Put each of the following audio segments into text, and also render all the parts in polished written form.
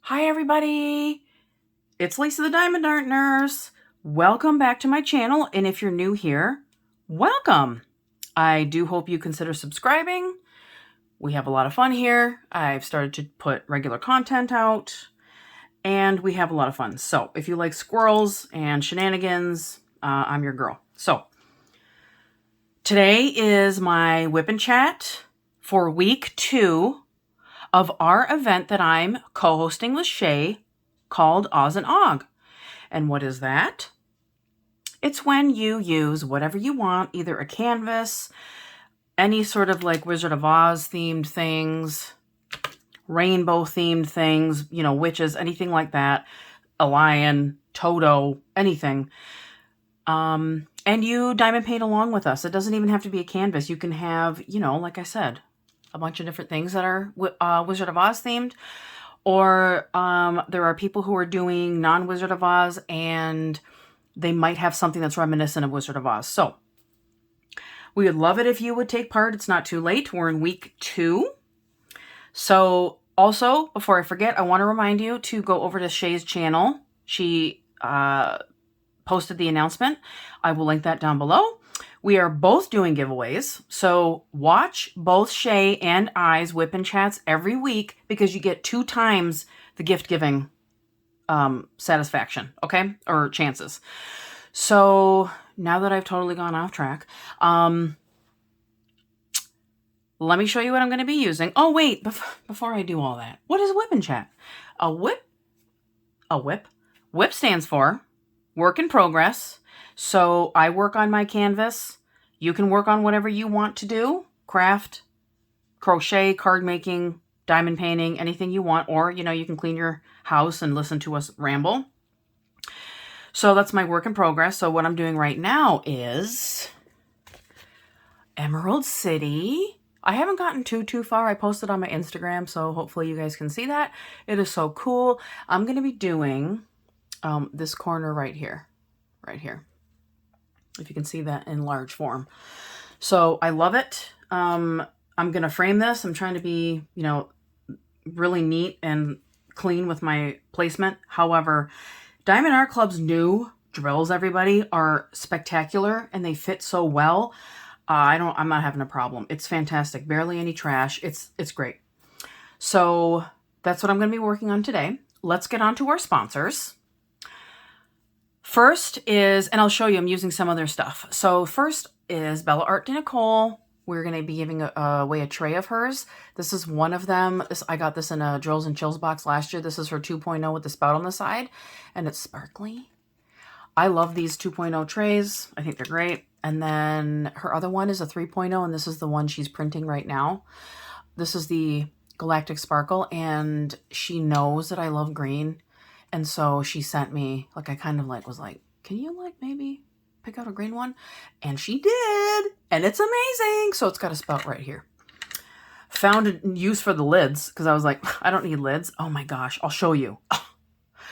Hi everybody, it's Lisa the Diamond Art Nurse. Welcome back to my channel, and if you're new here, welcome. I do hope you consider subscribing. We have a lot of fun here. I've started to put regular content out, and we have a lot of fun. So if you like squirrels and shenanigans, I'm your girl. So today is my WIP and Chat for week 2 of our event that I'm co-hosting with Shay called Oz and Og. And what is that? It's when you use whatever you want, either a canvas, any sort of like Wizard of Oz themed things, rainbow themed things, you know, witches, anything like that, a lion, Toto, anything. And you diamond paint along with us. It doesn't even have to be a canvas. You can have, you know, like I said, a bunch of different things that are Wizard of Oz themed. Or there are people who are doing non-Wizard of Oz and they might have something that's reminiscent of Wizard of Oz. So we would love it if you would take part. It's not too late. We're in week 2. So also, before I forget, I want to remind you to go over to Shay's channel. She posted the announcement. I will link that down below. We are both doing giveaways, so watch both Shay and I's WIP and Chats every week because you get 2 times the gift giving satisfaction, okay? Or chances. So now that I've totally gone off track, let me show you what I'm going to be using. Oh, wait, before I do all that, what is WIP and Chat? A WIP? WIP stands for work in progress. So I work on my canvas. You can work on whatever you want to do. Craft, crochet, card making, diamond painting, anything you want. Or, you know, you can clean your house and listen to us ramble. So that's my work in progress. So what I'm doing right now is Emerald City. I haven't gotten too far. I posted on my Instagram, so hopefully you guys can see that. It is so cool. I'm going to be doing this corner right here. If you can see that in large form. So I love it. I'm going to frame this. I'm trying to be, you know, really neat and clean with my placement. However, Diamond Art Club's new drills, everybody, are spectacular and they fit so well. I'm not having a problem. It's fantastic. Barely any trash. It's great. So that's what I'm going to be working on today. Let's get on to our sponsors. First is, and I'll show you, I'm using some of their stuff. So first is Bella Art de Nicole. We're going to be giving away a tray of hers. This is one of them. I got this in a Drills and Chills box last year. This is her 2.0 with the spout on the side, and it's sparkly. I love these 2.0 trays. I think they're great. And then her other one is a 3.0, and this is the one she's printing right now. This is the Galactic Sparkle, and she knows that I love green. And so she sent me, like, I kind of like was like, can you like maybe pick out a green one? And she did. And it's amazing. So it's got a spout right here. Found a use for the lids because I was like, I don't need lids. Oh my gosh, I'll show you.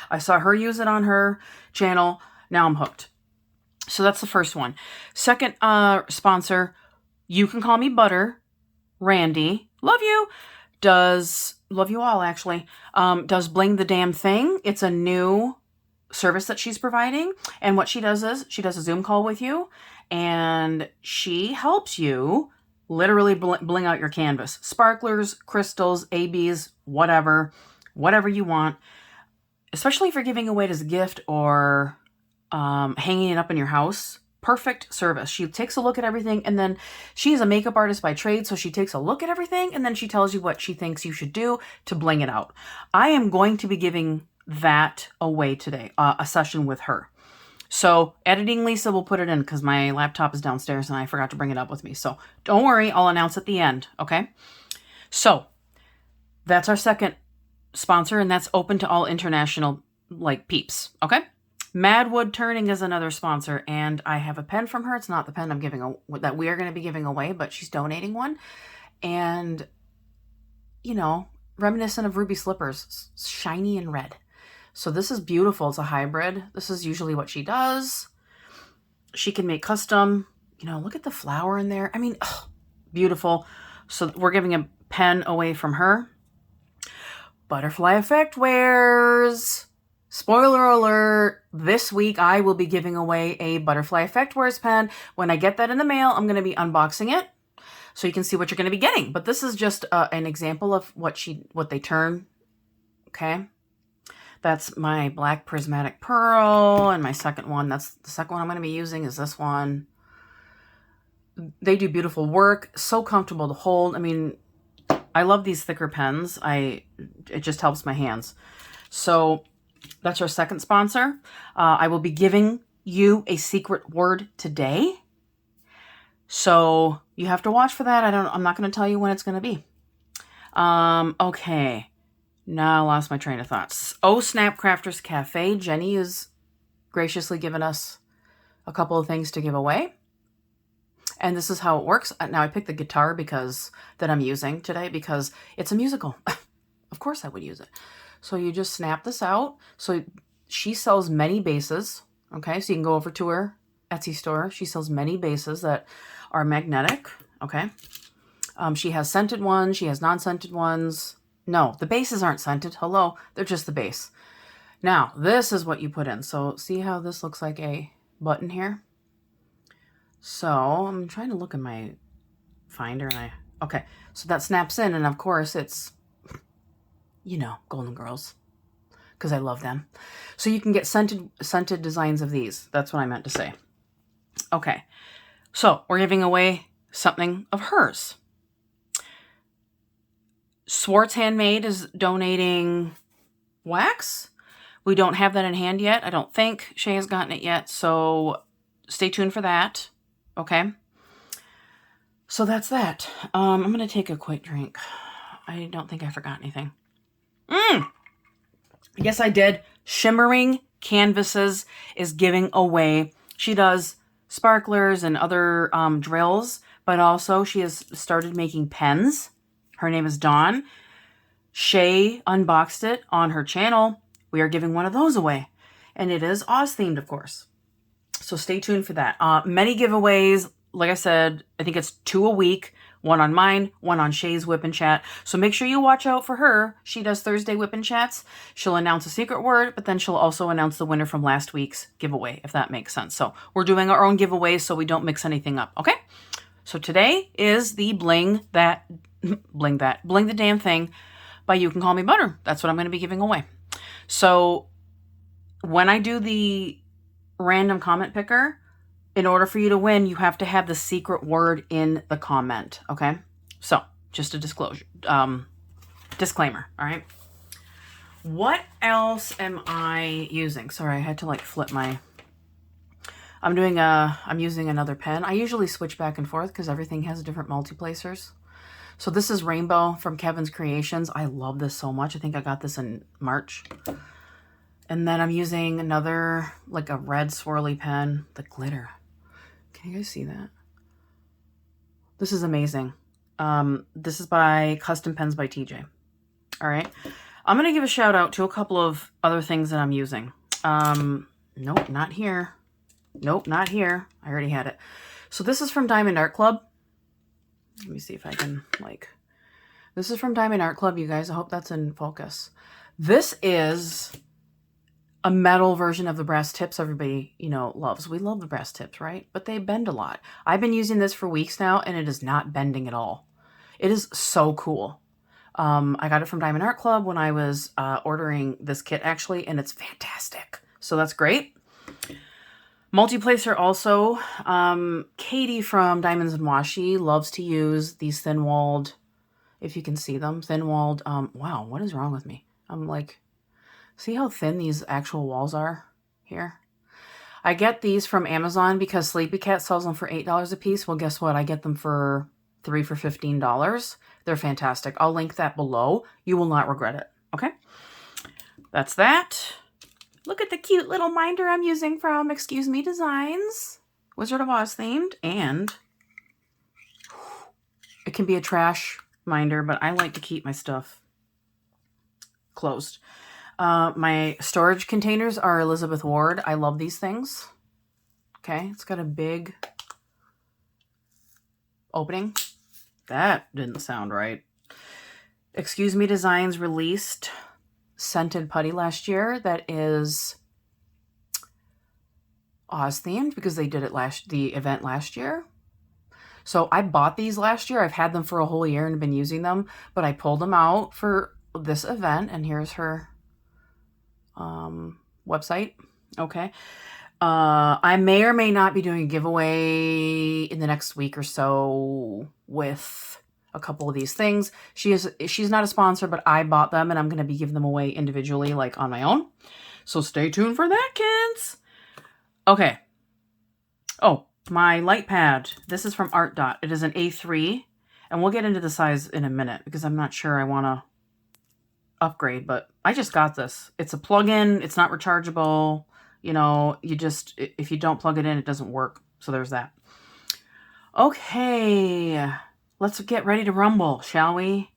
I saw her use it on her channel. Now I'm hooked. So that's the first one. Second sponsor, you can call me Butter. Randy, love you. Love you all, actually. Does Bling the Damn Thing. It's a new service that she's providing. And what she does is she does a Zoom call with you and she helps you literally bling out your canvas. Sparklers, crystals, ABs, whatever you want. Especially if you're giving away as a gift or hanging it up in your house. Perfect service. She takes a look at everything, and then she's a makeup artist by trade, so she takes a look at everything, and then she tells you what she thinks you should do to bling it out. I am going to be giving that away today, a session with her. So Editing Lisa will put it in because my laptop is downstairs and I forgot to bring it up with me. So don't worry, I'll announce at the end, okay? So that's our second sponsor, and that's open to all international like peeps, okay? Madwood Turning is another sponsor, and I have a pen from her. It's not the pen that we are going to be giving away, but she's donating one. And, you know, reminiscent of Ruby Slippers, shiny and red. So this is beautiful. It's a hybrid. This is usually what she does. She can make custom. You know, look at the flower in there. I mean, beautiful. So we're giving a pen away from her. butterfly effect wears. Spoiler alert, this week I will be giving away a butterfly effect wears pen. When I get that in the mail, I'm going to be unboxing it so you can see what you're going to be getting. But this is just an example of what they turn. Okay. That's my black prismatic pearl, and my second one, that's the second one I'm going to be using is this one. They do beautiful work, so comfortable to hold. I mean, I love these thicker pens. It just helps my hands. So that's our second sponsor. I will be giving you a secret word today. So you have to watch for that. I'm not going to tell you when it's going to be. Okay. Now I lost my train of thoughts. Oh, Snap Crafters Cafe. Jenny has graciously given us a couple of things to give away. And this is how it works. Now I picked the guitar that I'm using today because it's a musical. Of course I would use it. So you just snap this out. So she sells many bases. Okay, so you can go over to her Etsy store. She sells many bases that are magnetic. Okay. She has scented ones. She has non-scented ones. No, the bases aren't scented. Hello, they're just the base. Now, this is what you put in. So see how this looks like a button here? So I'm trying to look in my finder and okay, so that snaps in, and of course it's, Golden Girls, because I love them. So you can get scented designs of these. That's what I meant to say. Okay, so we're giving away something of hers. Swartz Handmade is donating wax. We don't have that in hand yet. I don't think Shay has gotten it yet, so stay tuned for that. Okay. So that's that. I'm going to take a quick drink. I don't think I forgot anything. Yes, I did. Shimmering Canvases is giving away. She does sparklers and other drills, but also she has started making pens. Her name is Dawn. Shay unboxed it on her channel. We are giving one of those away. And it is Oz themed, of course. So stay tuned for that. Many giveaways. Like I said, I think it's 2 a week. One on mine, one on Shay's WIP and Chat. So make sure you watch out for her. She does Thursday WIP and Chats. She'll announce a secret word, but then she'll also announce the winner from last week's giveaway, if that makes sense. So we're doing our own giveaways so we don't mix anything up, okay? So today is the Bling the Damn Thing by You Can Call Me Butter. That's what I'm going to be giving away. So when I do the random comment picker, in order for you to win, you have to have the secret word in the comment, okay? So just a disclaimer, all right? What else am I using? Sorry, I had to flip my... I'm using another pen. I usually switch back and forth because everything has different multiplacers. So this is Rainbow from Kevin's Creations. I love this so much. I think I got this in March. And then I'm using another, a red swirly pen, the glitter. Can you guys see that? This is amazing. This is by Custom Pens by TJ. All right. I'm going to give a shout out to a couple of other things that I'm using. Nope, not here. Nope, not here. I already had it. So this is from Diamond Art Club. Let me see if I can, this is from Diamond Art Club, you guys. I hope that's in focus. This is a metal version of the brass tips everybody, loves. We love the brass tips, right? But they bend a lot. I've been using this for weeks now, and it is not bending at all. It is so cool. I got it from Diamond Art Club when I was ordering this kit, actually, and it's fantastic. So that's great. Multiplacer also. Katie from Diamonds and Washi loves to use these thin-walled, if you can see them, thin-walled. Wow, what is wrong with me? I'm see how thin these actual walls are here? I get these from Amazon because Sleepy Cat sells them for $8 a piece. Well, guess what? I get them for 3 for $15. They're fantastic. I'll link that below. You will not regret it. Okay? That's that. Look at the cute little minder I'm using from Excuse Me Designs. Wizard of Oz themed. And it can be a trash minder, but I like to keep my stuff closed. My storage containers are Elizabeth Ward. I love these things. Okay, it's got a big opening. That didn't sound right. Excuse Me Designs released scented putty last year that is Oz themed because they did the event last year. So I bought these last year. I've had them for a whole year and been using them, but I pulled them out for this event, and here's her website. Okay. I may or may not be doing a giveaway in the next week or so with a couple of these things. She's not a sponsor, but I bought them and I'm going to be giving them away individually, like on my own. So stay tuned for that, kids. Okay. Oh, my light pad. This is from Art Dot. It is an A3, and we'll get into the size in a minute because I'm not sure I want to upgrade, but I just got this. It's a plug-in. It's not rechargeable. You know, if you don't plug it in, it doesn't work. So there's that. Okay, let's get ready to rumble, shall we?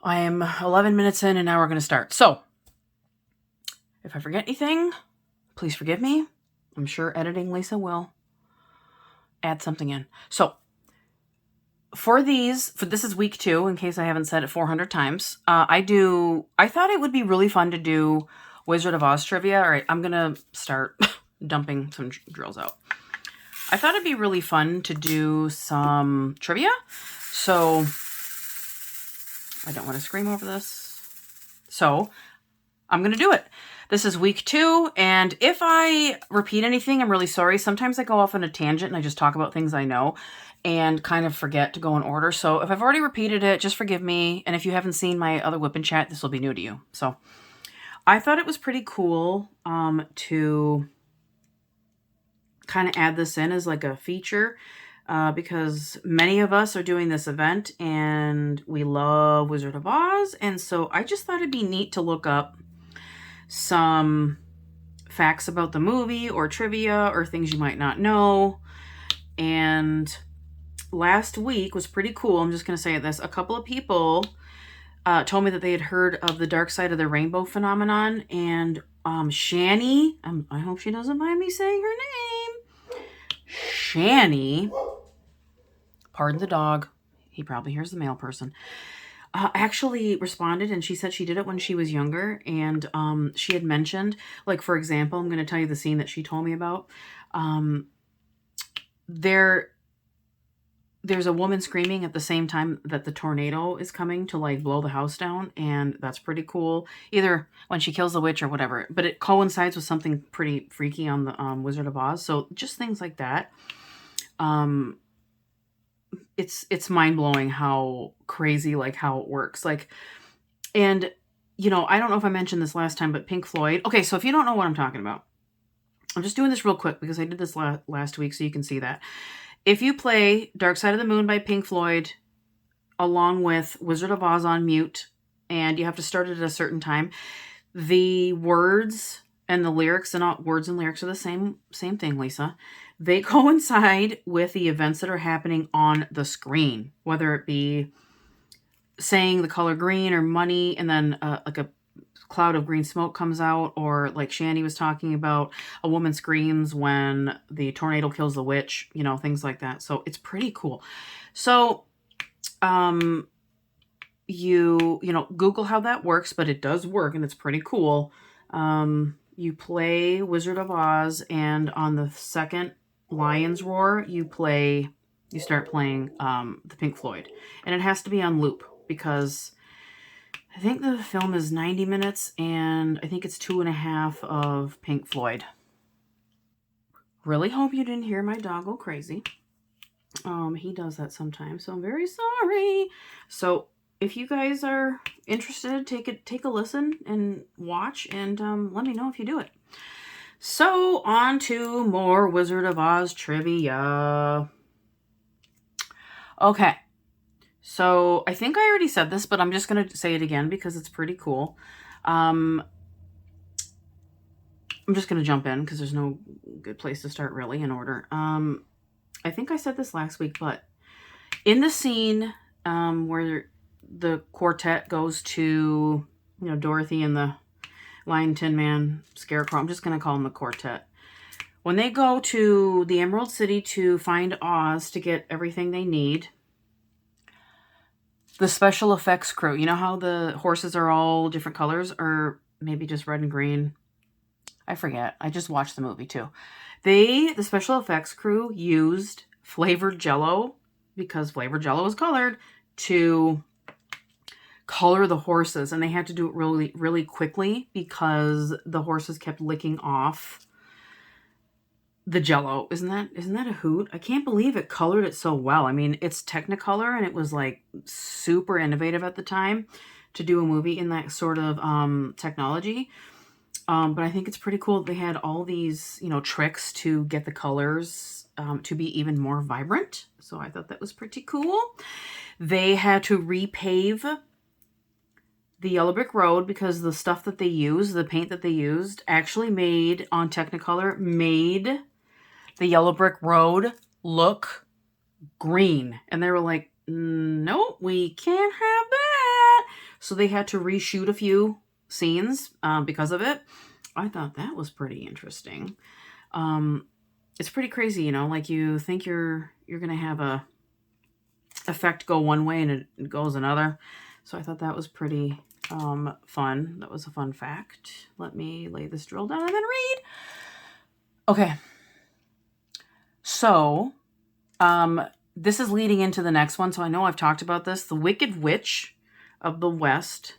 I am 11 minutes in, and now we're going to start. So, if I forget anything, please forgive me. I'm sure editing Lisa will add something in. So, for this is week 2, in case I haven't said it 400 times. I thought it would be really fun to do Wizard of Oz trivia. All right, I'm going to start dumping some drills out. I thought it'd be really fun to do some trivia. So, I don't want to scream over this. So, I'm going to do it. This is week 2, and if I repeat anything, I'm really sorry. Sometimes I go off on a tangent and I just talk about things I know and kind of forget to go in order. So if I've already repeated it, just forgive me. And if you haven't seen my other WIP and Chat, this will be new to you. So I thought it was pretty cool to kind of add this in as like a feature because many of us are doing this event and we love Wizard of Oz. And so I just thought it'd be neat to look up some facts about the movie or trivia or things you might not know. And last week was pretty cool. I'm just going to say this. A couple of people told me that they had heard of the dark side of the rainbow phenomenon. And Shani, I hope she doesn't mind me saying her name. Shani, pardon the dog. He probably hears the male person. Actually responded, and she said she did it when she was younger, and she had mentioned, like, for example, I'm going to tell you the scene that she told me about. There's a woman screaming at the same time that the tornado is coming to, like, blow the house down, and that's pretty cool. Either when she kills the witch or whatever, but it coincides with something pretty freaky on the Wizard of Oz, so just things like that. It's mind-blowing how crazy, like, how it works. Like, and, you know, I don't know if I mentioned this last time, but Pink Floyd. Okay, so if you don't know what I'm talking about, I'm just doing this real quick because I did this last week so you can see that. If you play Dark Side of the Moon by Pink Floyd along with Wizard of Oz on mute, and you have to start it at a certain time, the words and the lyrics, and all words and lyrics are the same thing, Lisa. They coincide with the events that are happening on the screen, whether it be saying the color green or money, and then like a cloud of green smoke comes out, or like Shani was talking about, a woman screams when the tornado kills the witch, you know, things like that. So it's pretty cool. So, you know, Google how that works, but it does work and it's pretty cool. You play Wizard of Oz, and on the second Lion's Roar, you start playing the Pink Floyd, and it has to be on loop because I think the film is 90 minutes, and I think it's 2.5 of Pink Floyd. Really hope you didn't hear my dog go crazy. He does that sometimes, so I'm very sorry. So if you guys are interested, take a listen and watch, and let me know if you do it. So, on to more Wizard of Oz trivia. Okay. So, I think I already said this, but I'm just going to say it again because it's pretty cool. I'm just going to jump in because there's no good place to start really in order. I think I said this last week, but in the scene where the quartet goes to, you know, Dorothy and the Lion, Tin Man, Scarecrow, I'm just going to call them the quartet. When they go to the Emerald City to find Oz to get everything they need, The special effects crew. You know how the horses are all different colors, or maybe just red and green? I forget. I just watched the movie too. The special effects crew used flavored Jello, because flavored Jello is colored, to color the horses, and they had to do it really, really quickly because the horses kept licking off the Jello. Isn't that a hoot? I can't believe it colored it so well. I mean, it's Technicolor, and it was like super innovative at the time to do a movie in that sort of technology. But I think it's pretty cool. They had all these, tricks to get the colors to be even more vibrant. So I thought that was pretty cool. They had to repave the yellow brick road because the stuff that they used, the paint that they used, actually made on Technicolor, made the yellow brick road look green. And they were like, no, we can't have that. So they had to reshoot a few scenes because of it. I thought that was pretty interesting. It's pretty crazy, like you think you're going to have a effect go one way and it goes another. So I thought that was pretty fun. That was a fun fact. Let me lay this drill down and then read. Okay. So, this is leading into the next one. So I know I've talked about this. The Wicked Witch of the West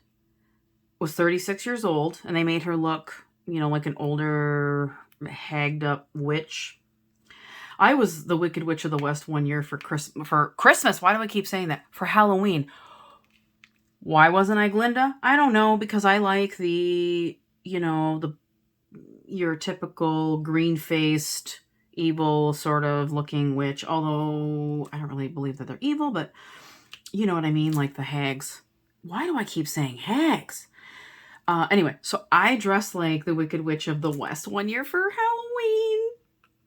was 36 years old, and they made her look, like an older, hagged up witch. I was the Wicked Witch of the West one year for Christmas. Why do I keep saying that? For Halloween. Why wasn't I Glinda? I don't know, because I like the, your typical green-faced, evil sort of looking witch. Although I don't really believe that they're evil, but you know what I mean, like the hags. Why do I keep saying hags? Anyway, so I dressed like the Wicked Witch of the West one year for Halloween.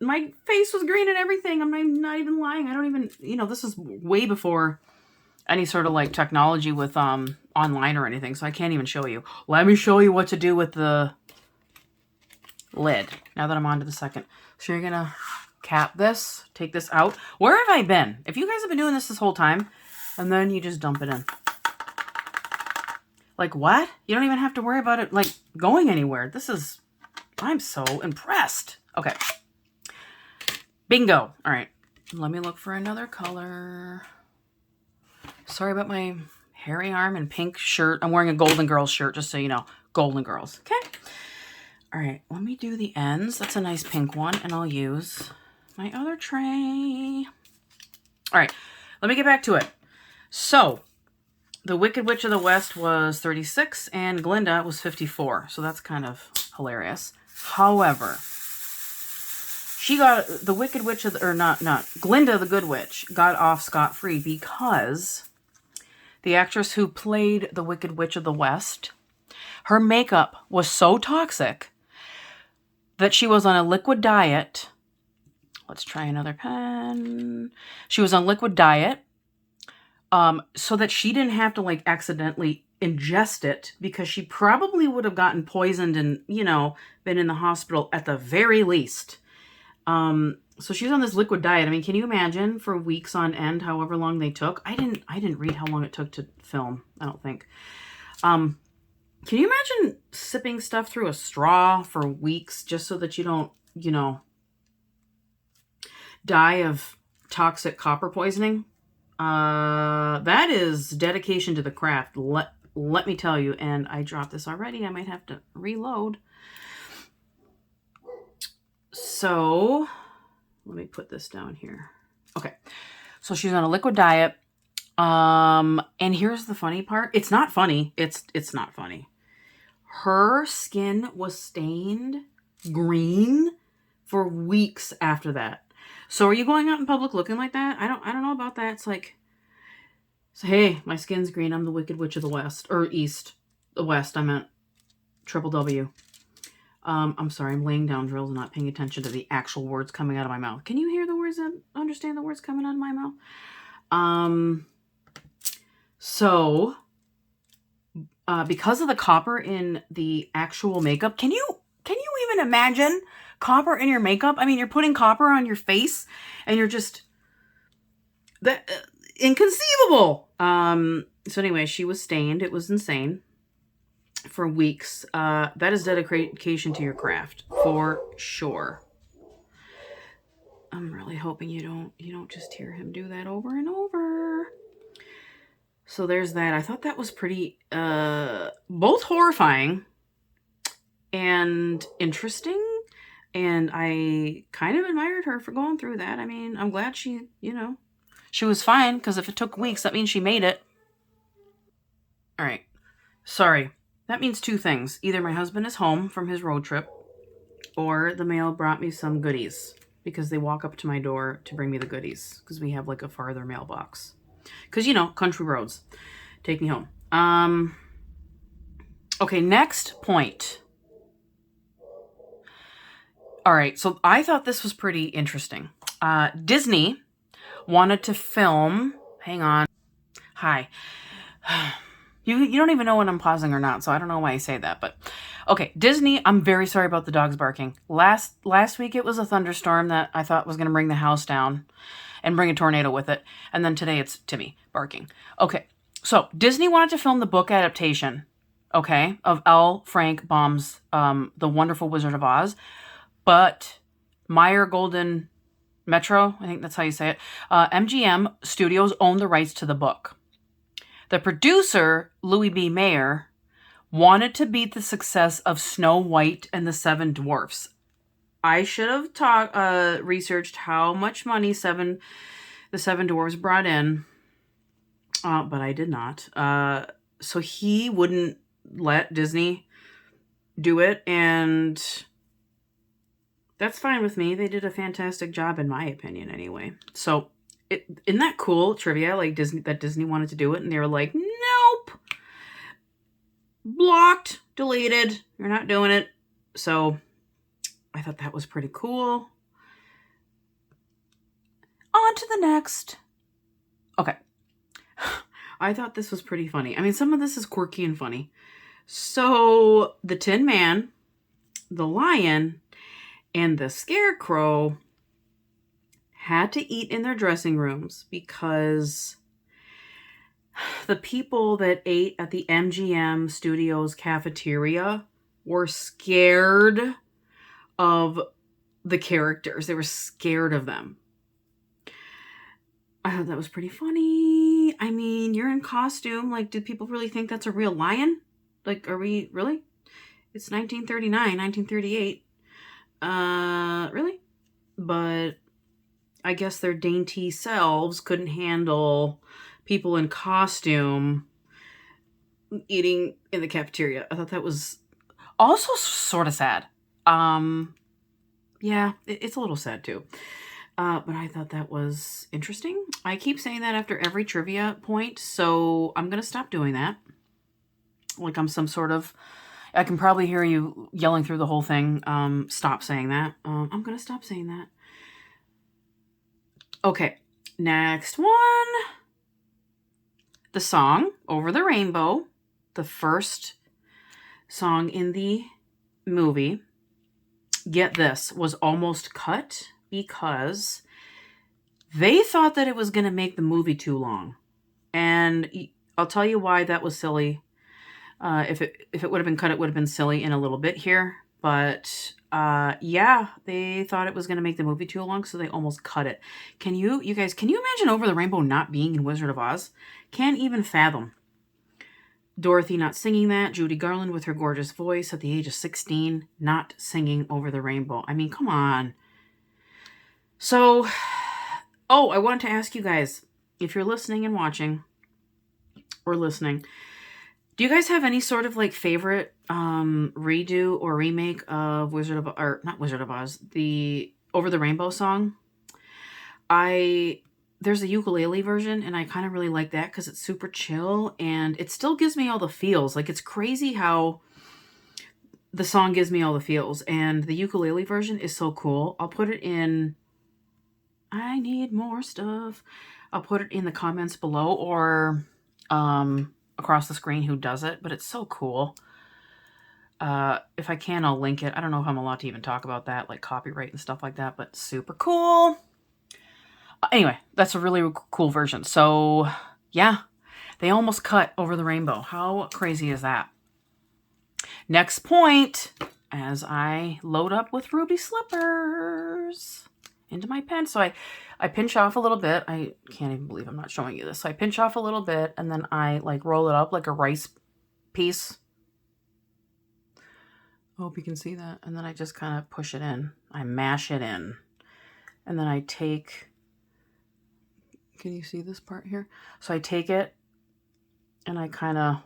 My face was green and everything. I'm not even lying. I don't even, this is way before any sort of like technology with online or anything, so I can't even show you. Let me show you what to do with the lid. Now that I'm on to the second. So you're gonna cap this, take this out. Where have I been? If you guys have been doing this whole time, and then you just dump it in. Like what? You don't even have to worry about it like going anywhere. I'm so impressed. Okay. Bingo. All right. Let me look for another color. Sorry about my hairy arm and pink shirt. I'm wearing a Golden Girls shirt, just so you know. Golden Girls. Okay. All right. Let me do the ends. That's a nice pink one. And I'll use my other tray. All right. Let me get back to it. So, the Wicked Witch of the West was 36 and Glinda was 54. So that's kind of hilarious. However, she got the Wicked Witch of the, or not Glinda the Good Witch got off scot-free because the actress who played the Wicked Witch of the West, her makeup was so toxic that she was on a liquid diet. Let's try another pen. She was on liquid diet so that she didn't have to like accidentally ingest it, because she probably would have gotten poisoned and, been in the hospital at the very least. So she was on this liquid diet. I mean, can you imagine for weeks on end, however long they took? I didn't read how long it took to film. I don't think. Can you imagine sipping stuff through a straw for weeks just so that you don't, die of toxic copper poisoning? That is dedication to the craft. Let me tell you. And I dropped this already. I might have to reload. So let me put this down here. Okay. So she's on a liquid diet. And here's the funny part. It's not funny. It's not funny. Her skin was stained green for weeks after that. So are you going out in public looking like that? I don't know about that. It's like, hey, my skin's green. I'm the Wicked Witch of the West, or East. The West, I meant triple W. I'm sorry, I'm laying down drills and not paying attention to the actual words coming out of my mouth. Can you hear the words and understand the words coming out of my mouth? So, because of the copper in the actual makeup, can you even imagine copper in your makeup? I mean, you're putting copper on your face and you're just... inconceivable. So anyway, she was stained. It was insane for weeks. That is dedication to your craft for sure. I'm really hoping you don't just hear him do that over and over. So there's that. I thought that was pretty both horrifying and interesting, and I kind of admired her for going through that. I mean, I'm glad she was fine, because if it took weeks, that means she made it. All right. Sorry. That means two things. Either my husband is home from his road trip, or the mail brought me some goodies, because they walk up to my door to bring me the goodies, because we have like a farther mailbox. Because, country roads take me home. Okay, next point. All right, so I thought this was pretty interesting. Disney wanted to film... Hang on. Hi. You don't even know when I'm pausing or not, so I don't know why I say that. But okay, Disney, I'm very sorry about the dogs barking. Last week it was a thunderstorm that I thought was going to bring the house down and bring a tornado with it. And then today it's Timmy barking. Okay, so Disney wanted to film the book adaptation, okay, of L. Frank Baum's The Wonderful Wizard of Oz. But Meyer Golden Metro, I think that's how you say it, MGM Studios owned the rights to the book. The producer, Louis B. Mayer, wanted to beat the success of Snow White and the Seven Dwarfs. I should have researched how much money the Seven Dwarfs brought in, but I did not. So he wouldn't let Disney do it, and that's fine with me. They did a fantastic job, in my opinion, anyway. So, isn't that cool trivia? Like Disney wanted to do it, and they were like, "Nope, blocked, deleted. You're not doing it." So, I thought that was pretty cool. On to the next. Okay. I thought this was pretty funny. I mean, some of this is quirky and funny. So, the Tin Man, the Lion, and the Scarecrow had to eat in their dressing rooms because the people that ate at the MGM Studios cafeteria were scared of the characters. They were scared of them. I thought that was pretty funny. I mean, you're in costume. Like, do people really think that's a real lion? Like, are we really? It's 1939, 1938. Really? But I guess their dainty selves couldn't handle people in costume eating in the cafeteria. I thought that was also sort of sad. Yeah, it's a little sad too. But I thought that was interesting. I keep saying that after every trivia point, so I'm going to stop doing that. Like I'm some sort of... I can probably hear you yelling through the whole thing. Stop saying that. I'm going to stop saying that. Okay, next one. The song, Over the Rainbow, the first song in the movie, get this, was almost cut because they thought that it was going to make the movie too long. And I'll tell you why that was silly. If it would have been cut, it would have been silly in a little bit here. But yeah, they thought it was going to make the movie too long, so they almost cut it. You guys, can you imagine Over the Rainbow not being in Wizard of Oz? Can't even fathom. Dorothy not singing that. Judy Garland with her gorgeous voice at the age of 16 not singing Over the Rainbow. I mean, come on. So, I wanted to ask you guys, if you're listening and watching, or listening, do you guys have any sort of like favorite redo or remake of not Wizard of Oz, the Over the Rainbow song? There's a ukulele version, and I kind of really like that because it's super chill, and it still gives me all the feels. Like, it's crazy how the song gives me all the feels, and the ukulele version is so cool. I'll put it in... I need more stuff. I'll put it in the comments below, or across the screen who does it, but it's so cool. If I can, I'll link it. I don't know if I'm allowed to even talk about that, like copyright and stuff like that, but super cool. Anyway, that's a really cool version. So, yeah, They almost cut over the rainbow. How crazy is that? Next point, as I load up with ruby slippers into my pen. So I pinch off a little bit. I can't even believe I'm not showing you this. So I pinch off a little bit and then I like roll it up like a rice piece. I hope you can see that. And then I just kind of push it in. I mash it in. And then I take, can you see this part here? So I take it and I kind of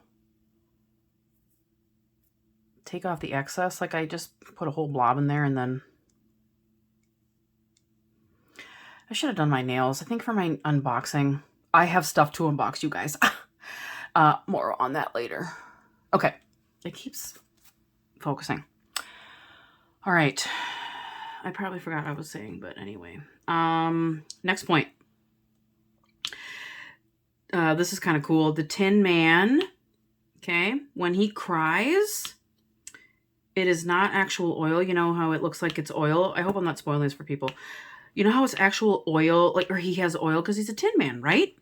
take off the excess. Like I just put a whole blob in there and then I should have done my nails. I think for my unboxing, I have stuff to unbox, you guys. More on that later. Okay. It keeps focusing. All right. I probably forgot what I was saying, but anyway. Next point. This is kind of cool. The Tin Man, okay, when he cries, it is not actual oil. You know how it looks like it's oil? I hope I'm not spoiling this for people. You know how it's actual oil, like, or he has oil because he's a Tin Man, right?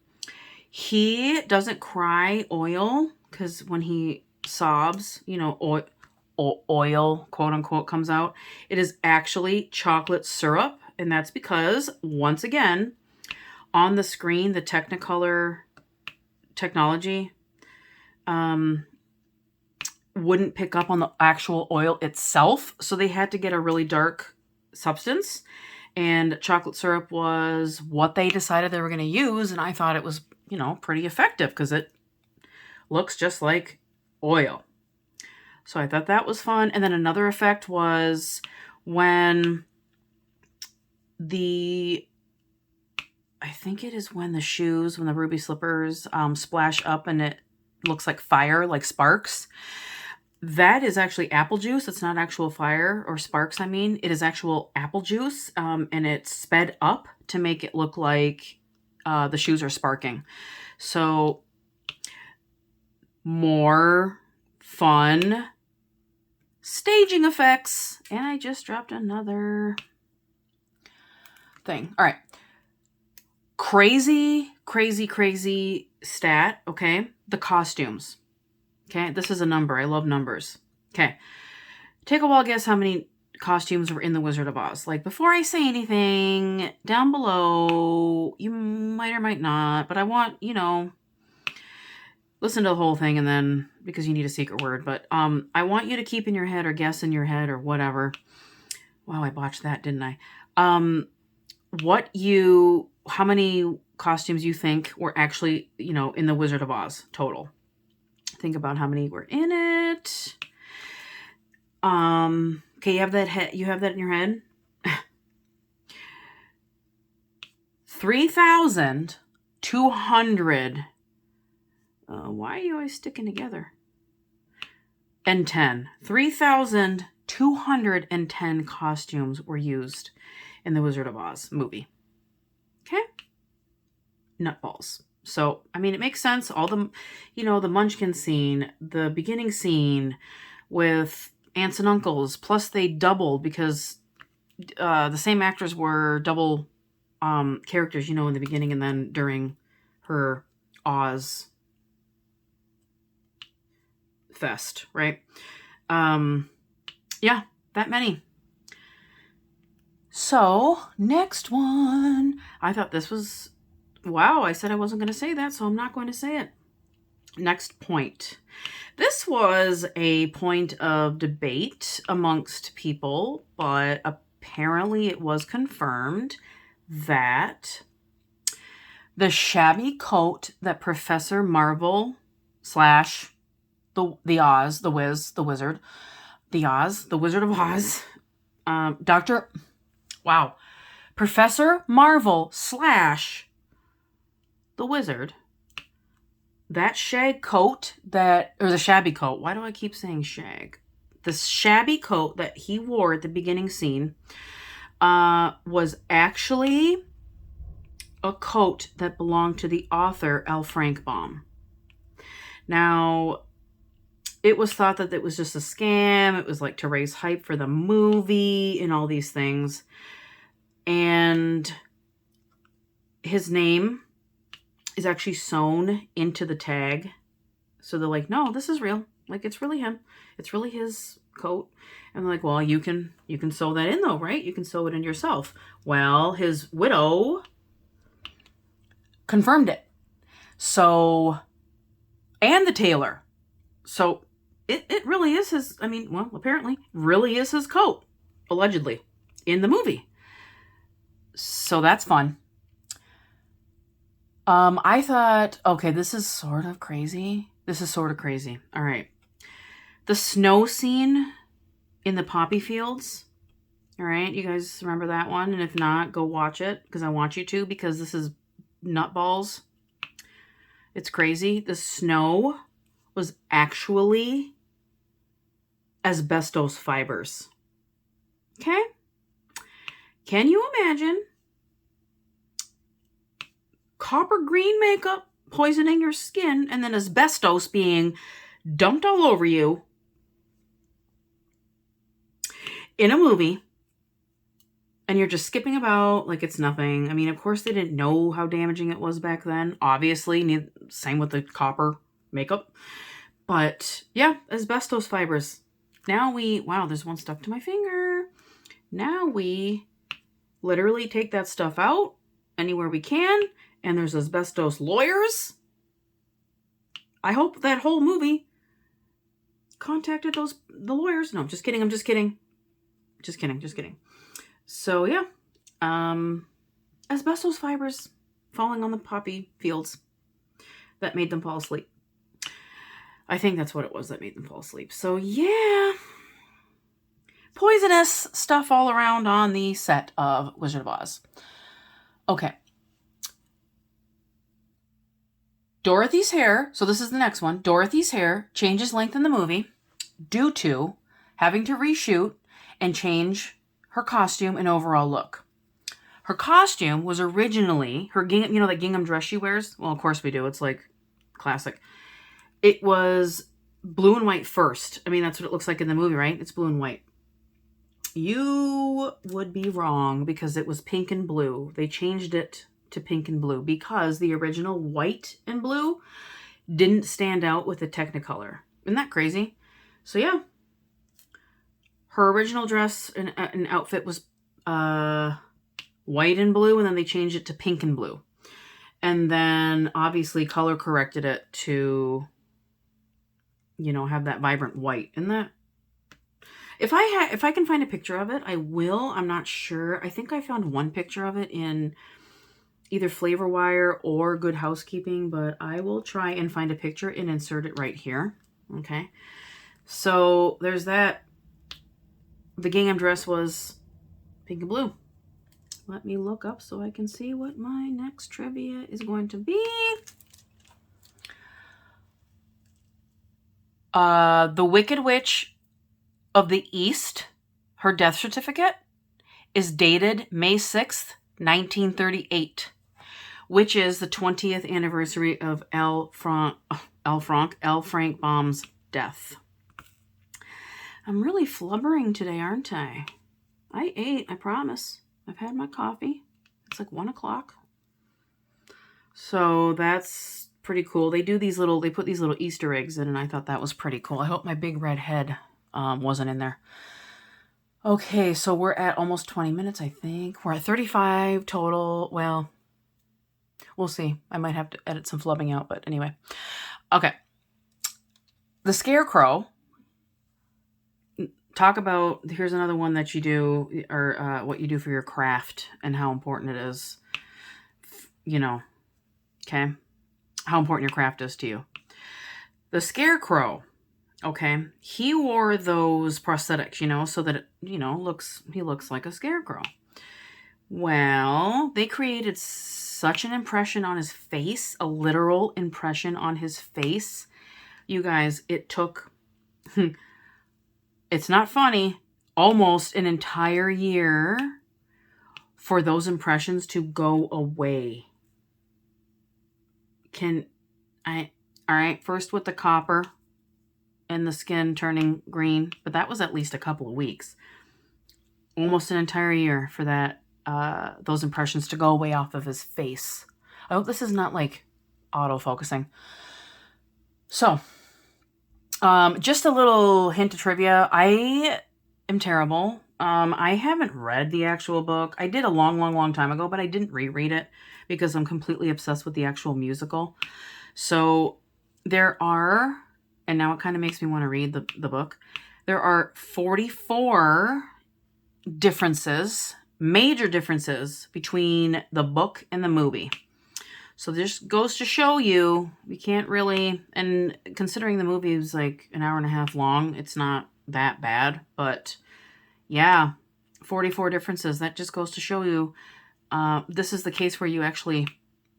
He doesn't cry oil because when he sobs, you know, oil, quote unquote, comes out. It is actually chocolate syrup. And that's because, once again, on the screen, the Technicolor technology wouldn't pick up on the actual oil itself. So they had to get a really dark substance. And chocolate syrup was what they decided they were going to use. And I thought it was, you know, pretty effective because it looks just like oil. So I thought that was fun. And then another effect was when I think it is when the shoes, when the ruby slippers splash up and it looks like fire, like sparks. That is actually apple juice. It's not actual fire or sparks, I mean. It is actual apple juice, and it's sped up to make it look like the shoes are sparking. So more fun staging effects. And I just dropped another thing. All right. Crazy stat, okay? The costumes. Okay, this is a number. I love numbers. Okay. Take a wild guess how many costumes were in The Wizard of Oz. Like, before I say anything, down below, you might or might not, but I want, you know, listen to the whole thing and then, because you need a secret word, but I want you to keep in your head or guess in your head or whatever. Wow, I botched that, didn't I? How many costumes you think were actually, you know, in The Wizard of Oz total. Think about how many were in it. Okay, you have that in your head? 3,200. Why are you always sticking together? And 10. 3,210 costumes were used in the Wizard of Oz movie. Okay? Nutballs. So, I mean, it makes sense. All the, you know, the Munchkin scene, the beginning scene with aunts and uncles, plus they doubled because the same actors were double characters, you know, in the beginning and then during her Oz fest, right? Yeah, that many. So, next one. I thought this was... Wow, I said I wasn't going to say that, so I'm not going to say it. Next point. This was a point of debate amongst people, but apparently it was confirmed that the shabby coat that Professor Marvel / the Oz, the Wiz, the Wizard, the Oz, the Wizard of Oz, Professor Marvel / the Wizard, that shag coat or the shabby coat, why do I keep saying shag? The shabby coat that he wore at the beginning scene was actually a coat that belonged to the author L. Frank Baum. Now, it was thought that it was just a scam. It was like to raise hype for the movie and all these things. And his name is actually sewn into the tag. So they're like, no, this is real. Like, it's really him. It's really his coat. And they're like, well, you can sew that in though, right? You can sew it in yourself. Well, his widow confirmed it. So, and the tailor. So it really is his, I mean, well, apparently really is his coat, allegedly, in the movie. So that's fun. I thought, okay, this is sort of crazy. All right. The snow scene in the poppy fields. All right. You guys remember that one? And if not, go watch it because I want you to, because this is nutballs. It's crazy. The snow was actually asbestos fibers. Okay? Can you imagine copper green makeup poisoning your skin and then asbestos being dumped all over you in a movie, and you're just skipping about like it's nothing? I mean, of course they didn't know how damaging it was back then. Obviously, same with the copper makeup. But yeah, asbestos fibers. Now wow, there's one stuck to my finger. Now we literally take that stuff out anywhere we can, and there's asbestos lawyers. I hope that whole movie contacted the lawyers. No, I'm just kidding. Just kidding. So yeah, asbestos fibers falling on the poppy fields that made them fall asleep. I think that's what it was that made them fall asleep. So yeah, poisonous stuff all around on the set of Wizard of Oz. Okay. Dorothy's hair, so this is the next one. Dorothy's hair changes length in the movie due to having to reshoot and change her costume and overall look. Her costume was originally, her gingham, that gingham dress she wears? Well, of course we do. It's like classic. It was blue and white first. I mean, that's what it looks like in the movie, right? It's blue and white. You would be wrong because it was pink and blue. They changed it to pink and blue because the original white and blue didn't stand out with the Technicolor. Isn't that crazy? So yeah, her original dress and outfit was white and blue, and then they changed it to pink and blue. And then obviously color corrected it to, have that vibrant white. Isn't that? If I can find a picture of it, I will. I'm not sure. I think I found one picture of it in either Flavor Wire or Good Housekeeping, but I will try and find a picture and insert it right here. Okay. So there's that. The gingham dress was pink and blue. Let me look up so I can see what my next trivia is going to be. The Wicked Witch of the East, her death certificate, is dated May 6th, 1938, which is the 20th anniversary of L. Frank Baum's death. I'm really flubbering today, aren't I? I ate, I promise. I've had my coffee. It's like 1 o'clock. So that's pretty cool. They put these little Easter eggs in, and I thought that was pretty cool. I hope my big red head wasn't in there. Okay, so we're at almost 20 minutes, I think. We're at 35 total. Well, we'll see. I might have to edit some flubbing out, but anyway. Okay. The Scarecrow. Talk about, here's another one that you do, or what you do for your craft and how important it is. Okay? How important your craft is to you. The Scarecrow, okay? He wore those prosthetics, so that it, he looks like a scarecrow. Well, they created such an impression on his face, a literal impression on his face. You guys, it took... It's not funny, almost an entire year for those impressions to go away. All right, first with the copper and the skin turning green, but that was at least a couple of weeks. Almost an entire year for those impressions to go away off of his face. I hope this is not like auto-focusing. So, just a little hint of trivia. I am terrible. I haven't read the actual book. I did a long time ago, but I didn't reread it because I'm completely obsessed with the actual musical. So there are, and now it kind of makes me want to read the book. There are 44 differences, major differences between the book and the movie. So this goes to show you, we can't really, and considering the movie is like an hour and a half long, it's not that bad. But yeah, 44 differences. That just goes to show you this is the case where you actually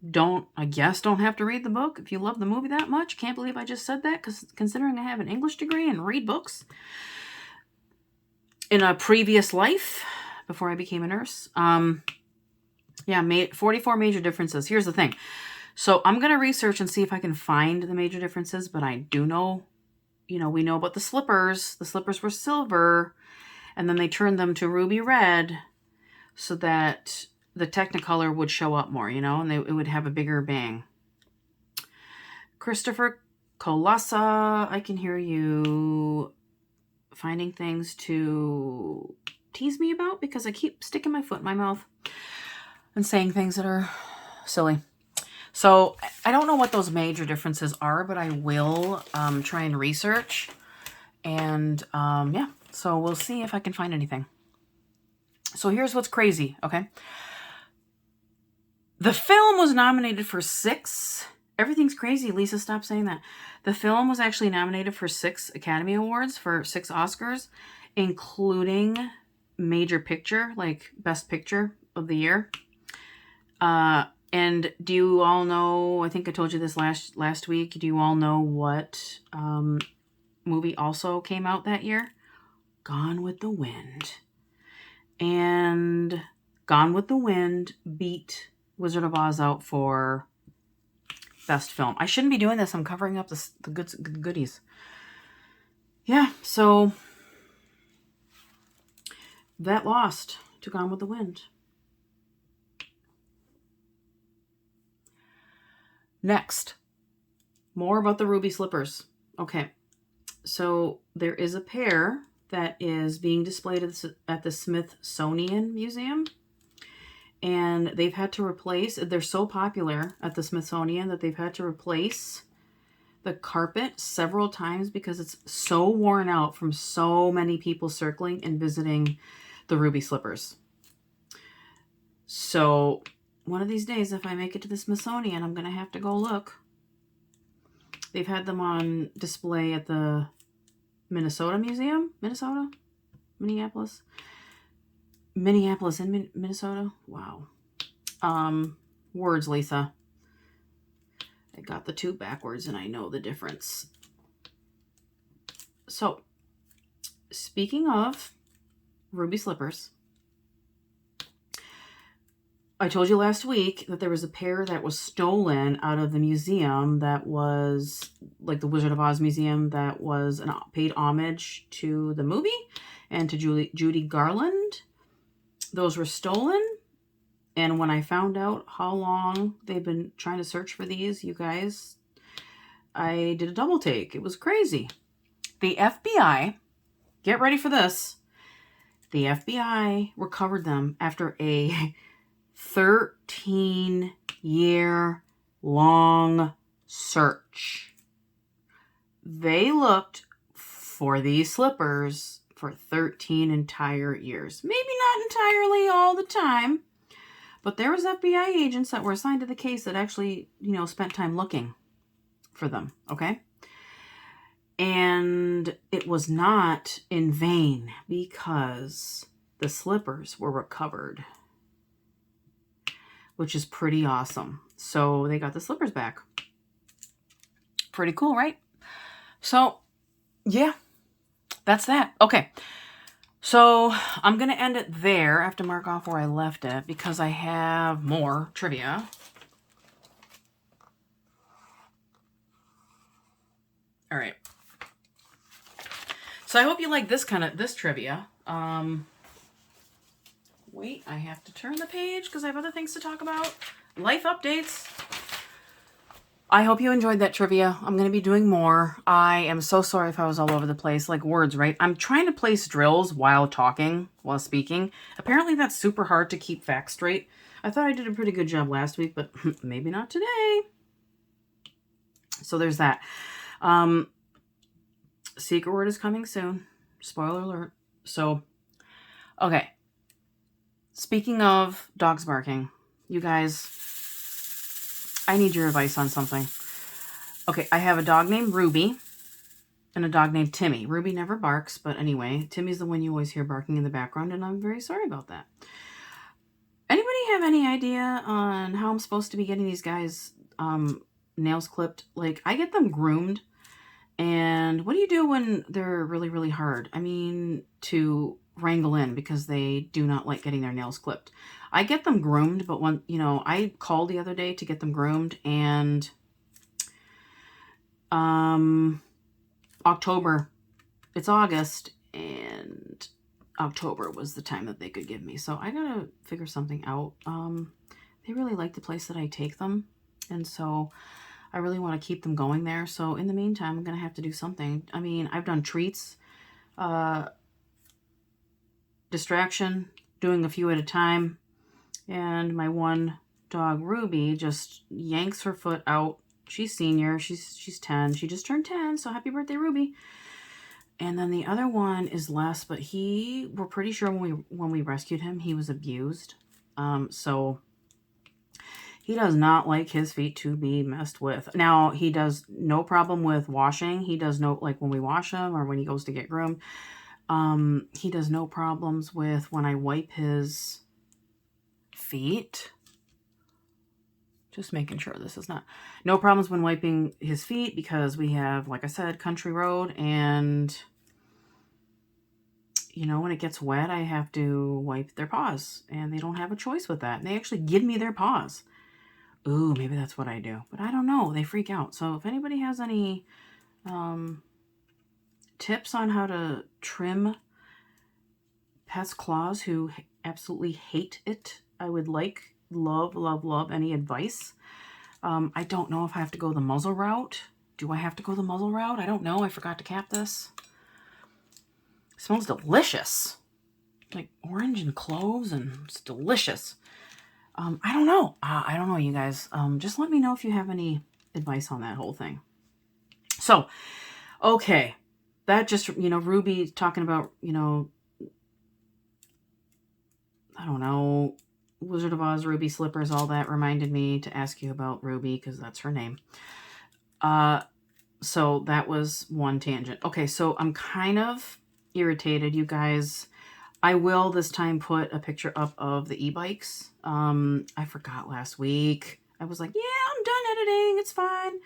don't have to read the book if you love the movie that much. Can't believe I just said that, because considering I have an English degree and read books in a previous life before I became a nurse. Yeah, 44 major differences. Here's the thing. So I'm going to research and see if I can find the major differences, but I do know, we know about the slippers. The slippers were silver, and then they turned them to ruby red so that the Technicolor would show up more, and it would have a bigger bang. Christopher Colassa, I can hear you finding things to tease me about because I keep sticking my foot in my mouth and saying things that are silly. So I don't know what those major differences are, but I will try and research. And yeah, so we'll see if I can find anything. So here's what's crazy, okay? The film was nominated for 6. Everything's crazy. Lisa, stop saying that. The film was actually nominated for 6 Academy Awards, for 6 Oscars, including Major Picture, like Best Picture of the Year. And do you all know, I think I told you this last week, do you all know what movie also came out that year? Gone with the Wind. And Gone with the Wind beat Wizard of Oz out for Best Film. I shouldn't be doing this. I'm covering up the goodies. Yeah, so that lost to Gone with the Wind. Next, more about the ruby slippers. Okay, so there is a pair that is being displayed at the Smithsonian Museum. And they've had to replace, they're so popular at the Smithsonian that they've had to replace the carpet several times because it's so worn out from so many people circling and visiting the ruby slippers. So one of these days, if I make it to the Smithsonian, I'm going to have to go look. They've had them on display at the Minnesota Museum. Minneapolis in Minnesota. Wow. Words, Lisa. I got the 2 backwards and I know the difference. So, speaking of ruby slippers, I told you last week that there was a pair that was stolen out of the museum that was like the Wizard of Oz Museum, that was paid homage to the movie and to Judy Garland. Those were stolen. And when I found out how long they've been trying to search for these, you guys, I did a double take. It was crazy. The FBI, get ready for this. The FBI recovered them after a 13-year long search. They looked for these slippers for 13 entire years. Maybe not entirely all the time, but there was FBI agents that were assigned to the case that actually, spent time looking for them, okay? And it was not in vain because the slippers were recovered, which is pretty awesome. So they got the slippers back. Pretty cool, right? So, yeah, that's that. Okay. So I'm going to end it there. I have to mark off where I left it because I have more trivia. All right. So I hope you like this trivia. Wait, I have to turn the page because I have other things to talk about. Life updates. I hope you enjoyed that trivia. I'm going to be doing more. I am so sorry if I was all over the place, like words, right? I'm trying to place drills while talking, while speaking. Apparently that's super hard to keep facts straight. I thought I did a pretty good job last week, but maybe not today. So there's that. Secret word is coming soon. Spoiler alert. So, okay. Speaking of dogs barking, you guys, I need your advice on something. Okay, I have a dog named Ruby and a dog named Timmy. Ruby never barks, but anyway, Timmy's the one you always hear barking in the background, and I'm very sorry about that. Anybody have any idea on how I'm supposed to be getting these guys nails clipped? Like, I get them groomed, and what do you do when they're really, really hard? I mean, to wrangle in because they do not like getting their nails clipped. I get them groomed, but when, you know, I called the other day to get them groomed, and October, it's August, and October was the time that they could give me. So I gotta figure something out. They really like the place that I take them, and so I really want to keep them going there. So in the meantime, I'm gonna have to do something. I mean, I've done treats, distraction, doing a few at a time, and my one dog Ruby just yanks her foot out. She's senior. She's 10. She just turned 10. So happy birthday, Ruby. And then the other one is Les, but we're pretty sure when we rescued him, he was abused. So he does not like his feet to be messed with. Now, he does no problem with washing. He does no, like when we wash him or when he goes to get groomed. He does no problems with when I wipe his feet. Just making sure this is not... No problems when wiping his feet because we have, like I said, country road, and you know, when it gets wet, I have to wipe their paws, and they don't have a choice with that. And they actually give me their paws. Ooh, maybe that's what I do. But I don't know. They freak out. So if anybody has any tips on how to trim pets' claws who absolutely hate it, I would love any advice. I don't know if I have to go the muzzle route. Do I have to go the muzzle route? I don't know. I forgot to cap this. It smells delicious. Like orange and cloves, and it's delicious. I don't know. I don't know, you guys. Just let me know if you have any advice on that whole thing. So, okay. That just, you know, Ruby talking about, you know, I don't know, Wizard of Oz, Ruby slippers, all that reminded me to ask you about Ruby because that's her name. So that was one tangent. Okay, so I'm kind of irritated, you guys. I will this time put a picture up of the e-bikes. I forgot last week. I was like, yeah, I'm done editing. It's fine.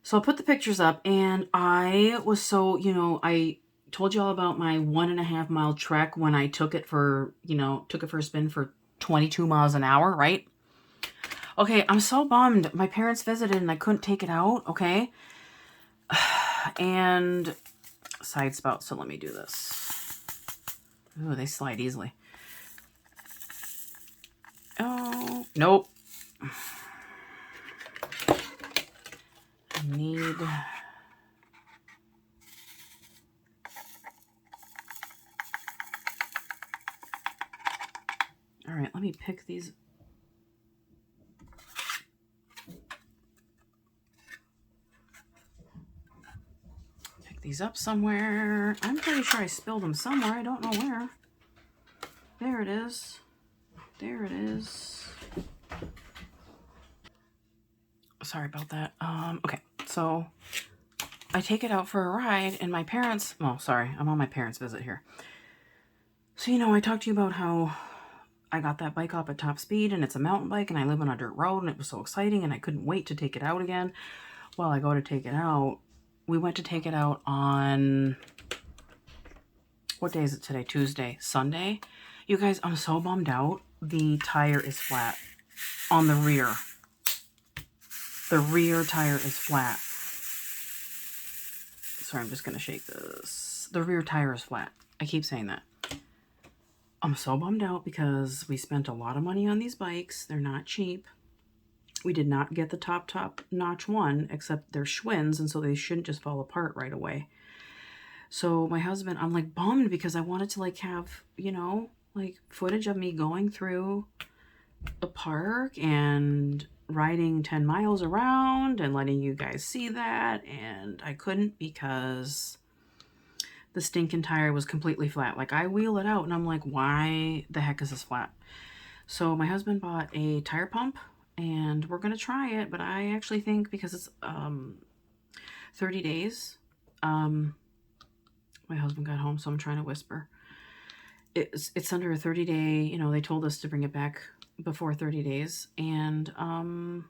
So I'll put the pictures up, and I was so, you know, I told you all about my 1.5 mile trek when I took it for, you know, took it for a spin for 22 miles an hour, right? Okay, I'm so bummed. My parents visited and I couldn't take it out, okay? And side spout, so let me do this. Ooh, they slide easily. Oh, nope. I need... All right, let me pick these. Pick these up somewhere. I'm pretty sure I spilled them somewhere. I don't know where. There it is. There it is. Sorry about that. Okay, so I take it out for a ride, and my parents... Oh, sorry, I'm on my parents' visit here. So, you know, I talked to you about how I got that bike up at top speed, and it's a mountain bike, and I live on a dirt road, and it was so exciting, and I couldn't wait to take it out again. Well, I go to take it out. We went to take it out on... What day is it today? Tuesday. Sunday. You guys, I'm so bummed out. The tire is flat on the rear. The rear tire is flat. Sorry, I'm just going to shake this. The rear tire is flat. I keep saying that. I'm so bummed out because we spent a lot of money on these bikes. They're not cheap. We did not get the top notch one, except they're Schwinn's, and so they shouldn't just fall apart right away. So my husband, I'm like bummed because I wanted to like have, like footage of me going through a park and riding 10 miles around and letting you guys see that. And I couldn't because the stinking tire was completely flat. Like I wheel it out and I'm like, why the heck is this flat? So my husband bought a tire pump and we're going to try it. But I actually think because it's 30 days, my husband got home, so I'm trying to whisper. It's under a 30-day, they told us to bring it back before 30 days. And I'm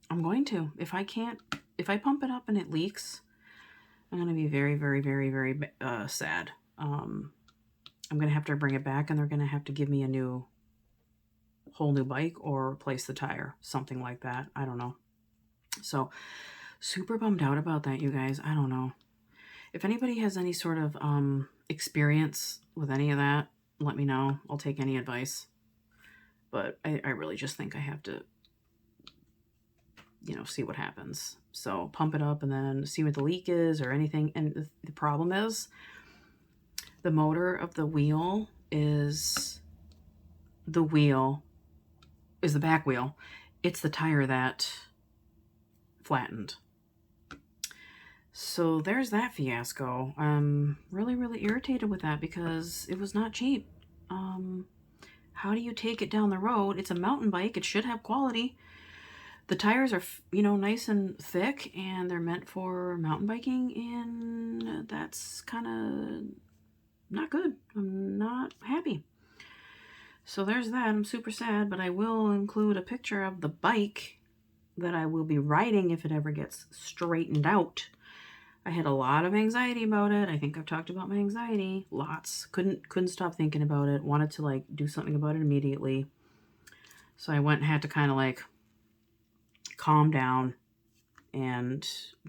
going to. If I pump it up and it leaks, I'm going to be very, very, very, very sad. I'm going to have to bring it back and they're going to have to give me a whole new bike or replace the tire. Something like that. I don't know. So super bummed out about that, you guys. I don't know. If anybody has any sort of experience with any of that, let me know. I'll take any advice. But I really just think I have to, see what happens. So pump it up and then see what the leak is or anything. And the problem is the motor of the wheel is the back wheel. It's the tire that flattened. So there's that fiasco. I'm really, really irritated with that because it was not cheap. How do you take it down the road? It's a mountain bike. It should have quality. The tires are, nice and thick and they're meant for mountain biking, and that's kind of not good. I'm not happy. So there's that. I'm super sad, but I will include a picture of the bike that I will be riding if it ever gets straightened out. I had a lot of anxiety about it. I think I've talked about my anxiety. Lots. Couldn't stop thinking about it. Wanted to do something about it immediately. So I went and had to kind of calm down, and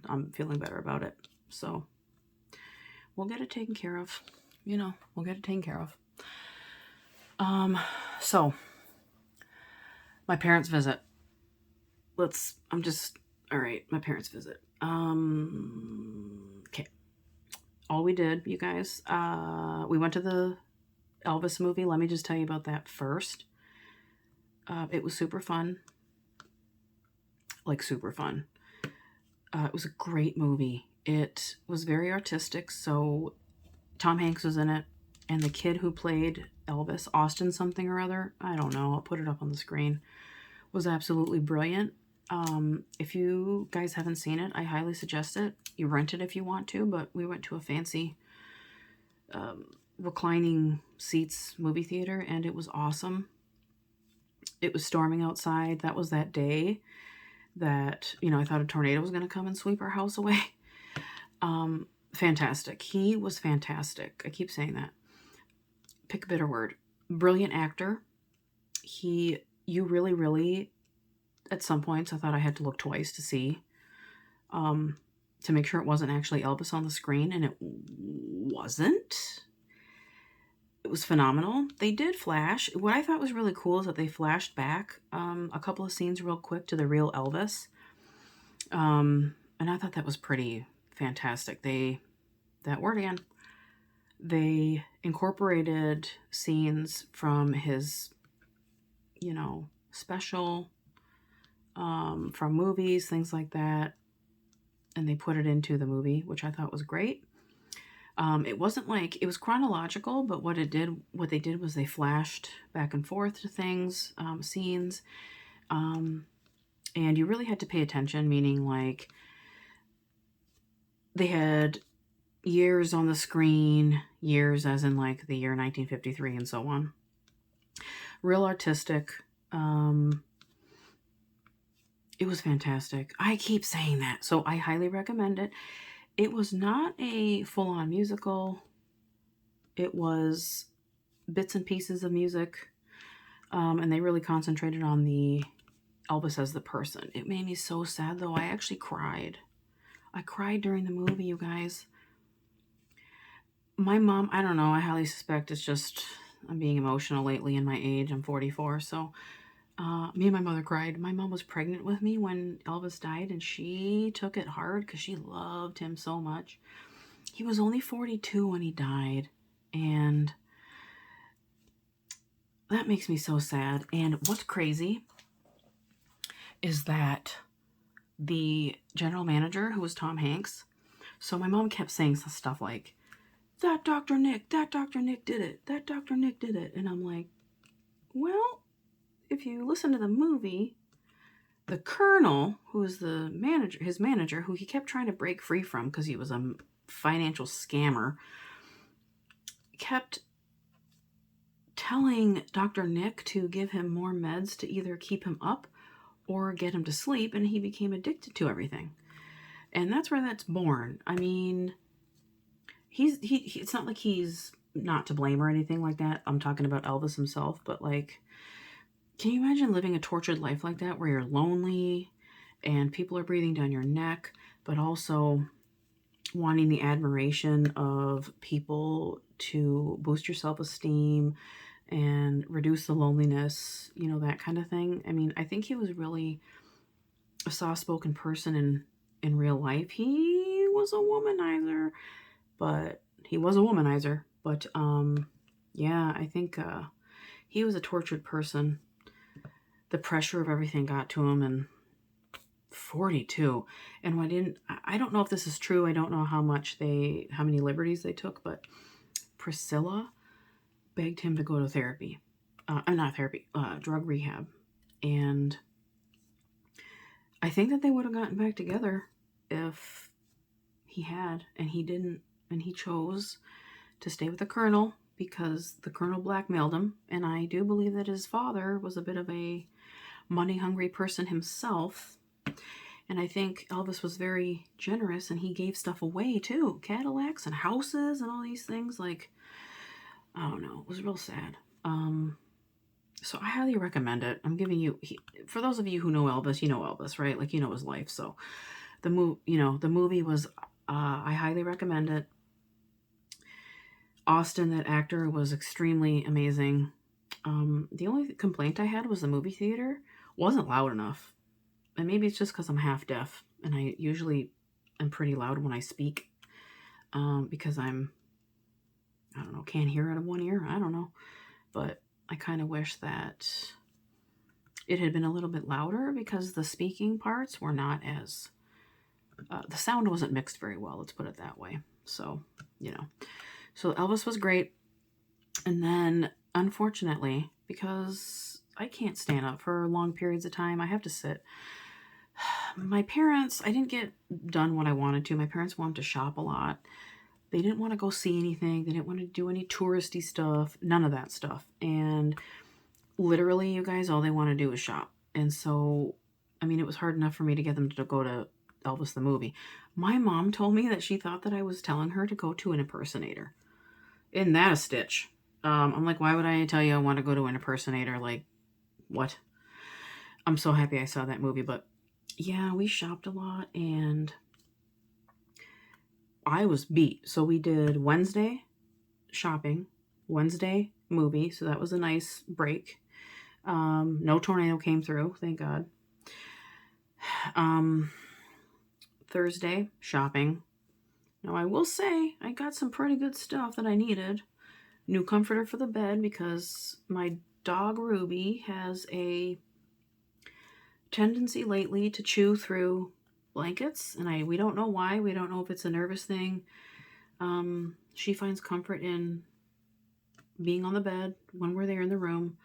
I'm feeling better about it. So we'll get it taken care of. We'll get it taken care of. So my parents' visit. All right, my parents' visit. Okay. All we did, you guys, we went to the Elvis movie. Let me just tell you about that first. It was super fun. Super fun. It was a great movie. It was very artistic. So Tom Hanks was in it, and the kid who played Elvis, Austin something or other, I don't know, I'll put it up on the screen, was absolutely brilliant. If you guys haven't seen it, I highly suggest it. You rent it if you want to, but we went to a fancy reclining seats movie theater, and it was awesome. It was storming outside. That was that day that, I thought a tornado was going to come and sweep our house away. Fantastic. He was fantastic. I keep saying that. Pick a better word. Brilliant actor. You really, really, at some points, I thought I had to look twice to see, to make sure it wasn't actually Elvis on the screen, and it wasn't. It was phenomenal. They did flash. What I thought was really cool is that they flashed back a couple of scenes real quick to the real Elvis. And I thought that was pretty fantastic. That word again. They incorporated scenes from his, special, from movies, things like that. And they put it into the movie, which I thought was great. It wasn't it was chronological, but what they did was they flashed back and forth to things, scenes, and you really had to pay attention, meaning they had years on the screen, years as in the year 1953 and so on. Real artistic. It was fantastic. I keep saying that, so I highly recommend it. It was not a full-on musical. It was bits and pieces of music, and they really concentrated on the Elvis as the person. It made me so sad, though. I actually cried. I cried during the movie, you guys. My mom, I don't know, I highly suspect it's just I'm being emotional lately in my age. I'm 44, so Me and my mother cried. My mom was pregnant with me when Elvis died, and she took it hard because she loved him so much. He was only 42 when he died, and that makes me so sad. And what's crazy is that the general manager, who was Tom Hanks, so my mom kept saying some stuff like, that Dr. Nick did it, that Dr. Nick did it. And I'm like, well, if you listen to the movie, the colonel, who is the manager, his manager, who he kept trying to break free from because he was a financial scammer, kept telling Dr. Nick to give him more meds to either keep him up or get him to sleep, and he became addicted to everything. And that's where that's born. I mean, it's not like he's not to blame or anything like that. I'm talking about Elvis himself, but like, can you imagine living a tortured life like that where you're lonely and people are breathing down your neck, but also wanting the admiration of people to boost your self-esteem and reduce the loneliness, you know, that kind of thing. I mean, I think he was really a soft-spoken person in real life. He was a womanizer, but yeah, I think he was a tortured person. The pressure of everything got to him, and 42. And I don't know if this is true. I don't know how many liberties they took, but Priscilla begged him to go to therapy. Not therapy, drug rehab. And I think that they would have gotten back together if he had, and he didn't, and he chose to stay with the colonel because the colonel blackmailed him. And I do believe that his father was a bit of a money-hungry person himself. And I think Elvis was very generous, and he gave stuff away too. Cadillacs and houses and all these things. Like, I don't know. It was real sad. So I highly recommend it. I'm giving you, for those of you who know Elvis, you know Elvis, right? Like, you know his life. So the movie was, I highly recommend it. Austin, that actor, was extremely amazing. The only complaint I had was the movie theater wasn't loud enough. And maybe it's just because I'm half deaf, and I usually am pretty loud when I speak, because I don't know, can't hear out of one ear. I don't know. But I kind of wish that it had been a little bit louder because the speaking parts were not as, the sound wasn't mixed very well, let's put it that way. So, you know. So Elvis was great. And then, unfortunately, because I can't stand up for long periods of time, I have to sit. My parents, I didn't get done what I wanted to. My parents wanted to shop a lot. They didn't want to go see anything. They didn't want to do any touristy stuff. None of that stuff. And literally, you guys, all they want to do is shop. And so, I mean, it was hard enough for me to get them to go to Elvis the movie. My mom told me that she thought that I was telling her to go to an impersonator. Isn't that a stitch? I'm like, why would I tell you I want to go to an impersonator? Like, what? I'm so happy I saw that movie. But yeah, we shopped a lot, and I was beat. So we did Wednesday shopping, Wednesday movie. So that was a nice break. No tornado came through, thank God. Thursday shopping. Now I will say I got some pretty good stuff that I needed. New comforter for the bed because my dog Ruby has a tendency lately to chew through blankets, and we don't know why. We don't know if it's a nervous thing. She finds comfort in being on the bed when we're there in the room,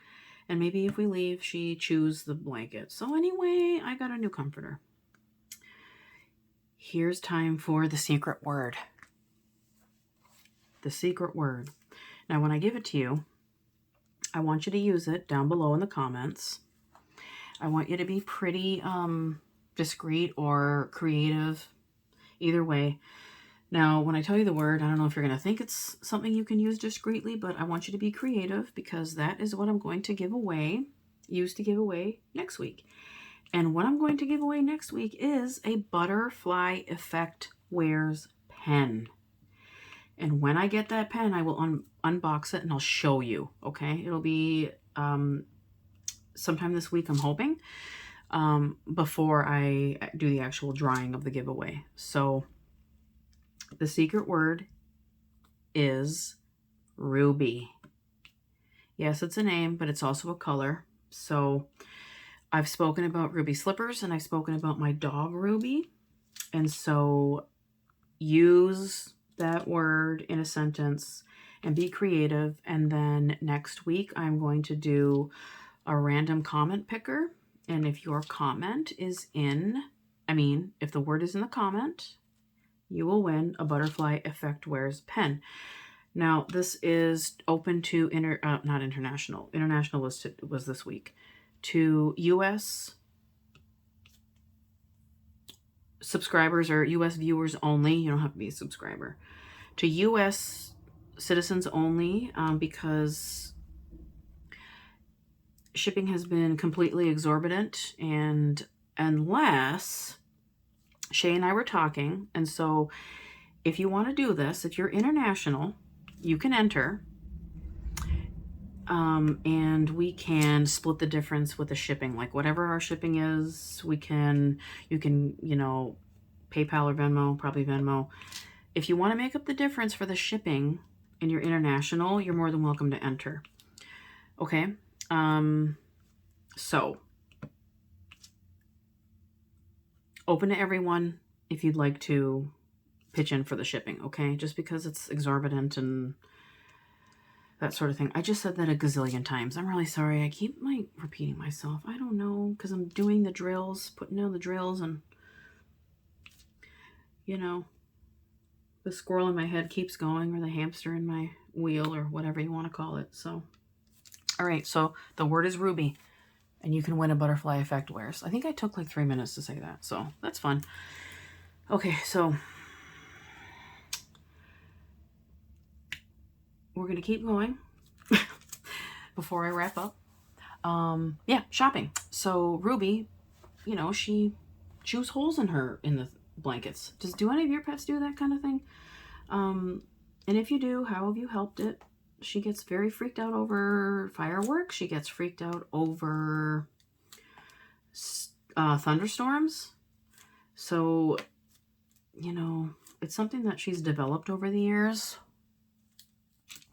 and maybe if we leave, she chews the blanket. So anyway, I got a new comforter. Here's time for the secret word. The secret word. Now, when I give it to you, I want you to use it down below in the comments. I want you to be pretty discreet or creative, either way. Now, when I tell you the word, I don't know if you're going to think it's something you can use discreetly, but I want you to be creative because that is what I'm going to give away, next week. And what I'm going to give away next week is a Butterfly Effect Wears pen. And when I get that pen, I will unbox it and I'll show you, okay? It'll be sometime this week, I'm hoping, before I do the actual drawing of the giveaway. So the secret word is Ruby. Yes, it's a name, but it's also a color. So I've spoken about Ruby slippers, and I've spoken about my dog Ruby. And so use that word in a sentence and be creative. And then next week, I'm going to do a random comment picker. And if your comment is if the word is in the comment, you will win a Butterfly Effect Wears pen. Now, this is open to not international. International was this week. To U.S. subscribers or U.S. viewers only. You don't have to be a subscriber. To U.S. citizens only, because shipping has been completely exorbitant, and unless Shay and I were talking, and so if you want to do this, if you're international, you can enter, and we can split the difference with the shipping. Like whatever our shipping is, you can, PayPal or Venmo, probably Venmo. If you want to make up the difference for the shipping and you're international, you're more than welcome to enter. Okay. So open to everyone if you'd like to pitch in for the shipping. Okay. Just because it's exorbitant and that sort of thing. I just said that a gazillion times. I'm really sorry. I keep repeating myself. I don't know, because I'm doing the drills, putting down the drills, and the squirrel in my head keeps going, or the hamster in my wheel, or whatever you want to call it. So, all right. So the word is Ruby, and you can win a Butterfly Effect Wears. I think I took like 3 minutes to say that, so that's fun. Okay, so we're going to keep going before I wrap up. Yeah, shopping. So Ruby, she chews holes in the blankets. Do any of your pets do that kind of thing? And if you do, how have you helped it? She gets very freaked out over fireworks. She gets freaked out over thunderstorms. So, it's something that she's developed over the years.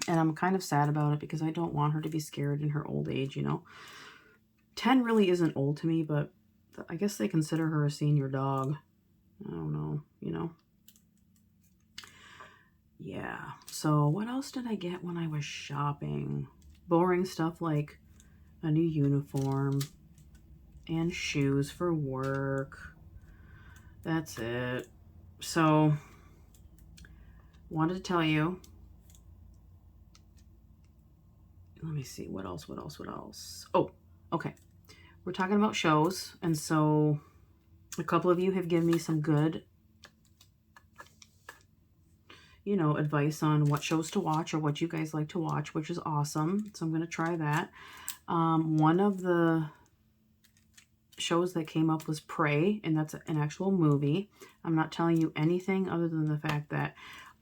And I'm kind of sad about it because I don't want her to be scared in her old age, 10 really isn't old to me, but I guess they consider her a senior dog. I don't know, Yeah. So what else did I get when I was shopping? Boring stuff like a new uniform and shoes for work. That's it. So wanted to tell you. Let me see. What else? Oh, okay. We're talking about shows. And so a couple of you have given me some good, advice on what shows to watch or what you guys like to watch, which is awesome. So I'm going to try that. One of the shows that came up was Prey, and that's an actual movie. I'm not telling you anything other than the fact that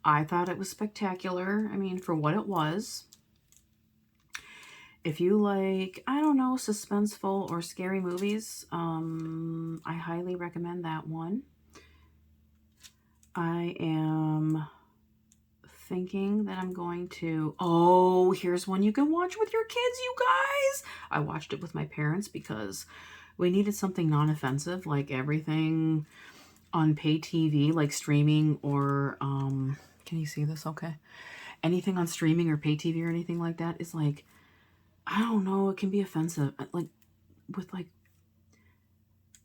I thought it was spectacular. I mean, for what it was. If you like, I don't know, suspenseful or scary movies, I highly recommend that one. I am thinking that I'm going to, here's one you can watch with your kids, you guys. I watched it with my parents because we needed something non-offensive, like everything on pay TV, like streaming or, can you see this okay? Anything on streaming or pay TV or anything like that is like, I don't know, it can be offensive. Like, with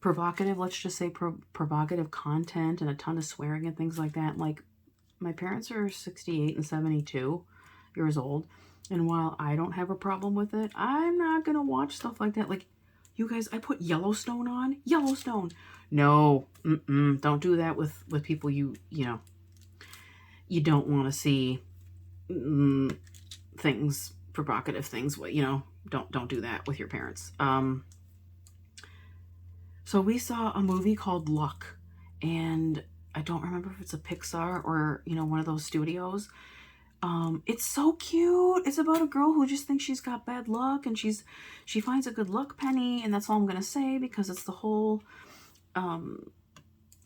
provocative, let's just say provocative content and a ton of swearing and things like that. Like, my parents are 68 and 72 years old. And while I don't have a problem with it, I'm not going to watch stuff like that. Like, you guys, I put Yellowstone on. Yellowstone. No, don't do that with people you don't want to see things, provocative things, don't do that with your parents. So we saw a movie called Luck, and I don't remember if it's a Pixar or, one of those studios. It's so cute. It's about a girl who just thinks she's got bad luck, and she finds a good luck penny, and that's all I'm gonna say, because it's the whole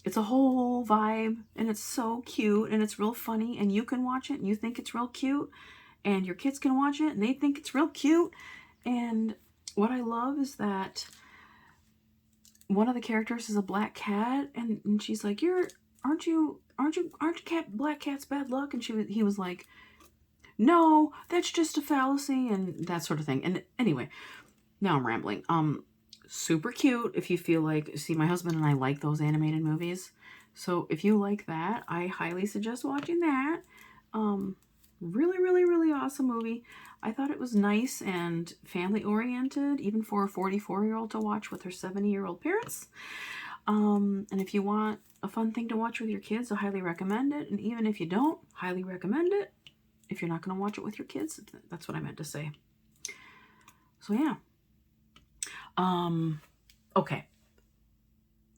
it's a whole vibe, and it's so cute, and it's real funny, and you can watch it and you think it's real cute, and your kids can watch it and they think it's real cute. And what I love is that one of the characters is a black cat, and she's like, aren't black cats bad luck? And he was like, no, that's just a fallacy, and that sort of thing. And anyway, now I'm rambling. Super cute. If you feel like, see, my husband and I like those animated movies, so if you like that, I highly suggest watching that. Really, really, really awesome movie. I thought it was nice and family oriented, even for a 44-year-old to watch with her 70-year-old parents. And if you want a fun thing to watch with your kids, I highly recommend it. And even if you don't, highly recommend it if you're not going to watch it with your kids. That's what I meant to say. So yeah. Okay.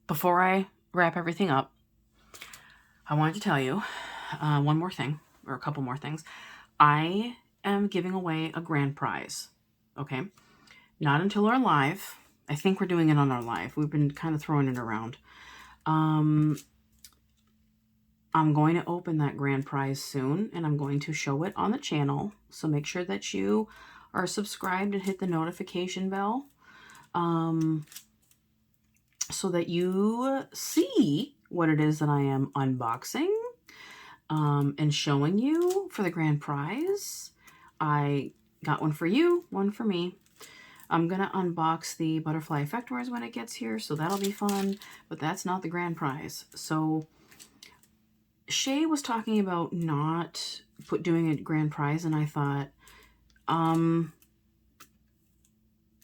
Before I wrap everything up, I wanted to tell you one more thing, or a couple more things. I am giving away a grand prize. Okay. Not until our live. I think we're doing it on our live. We've been kind of throwing it around. I'm going to open that grand prize soon, and I'm going to show it on the channel. So make sure that you are subscribed and hit the notification bell, so that you see what it is that I am unboxing and showing you for the grand prize. I got one for you, one for me. I'm going to unbox the butterfly effectors when it gets here, so that'll be fun, but that's not the grand prize. So Shay was talking about not doing a grand prize, and I thought,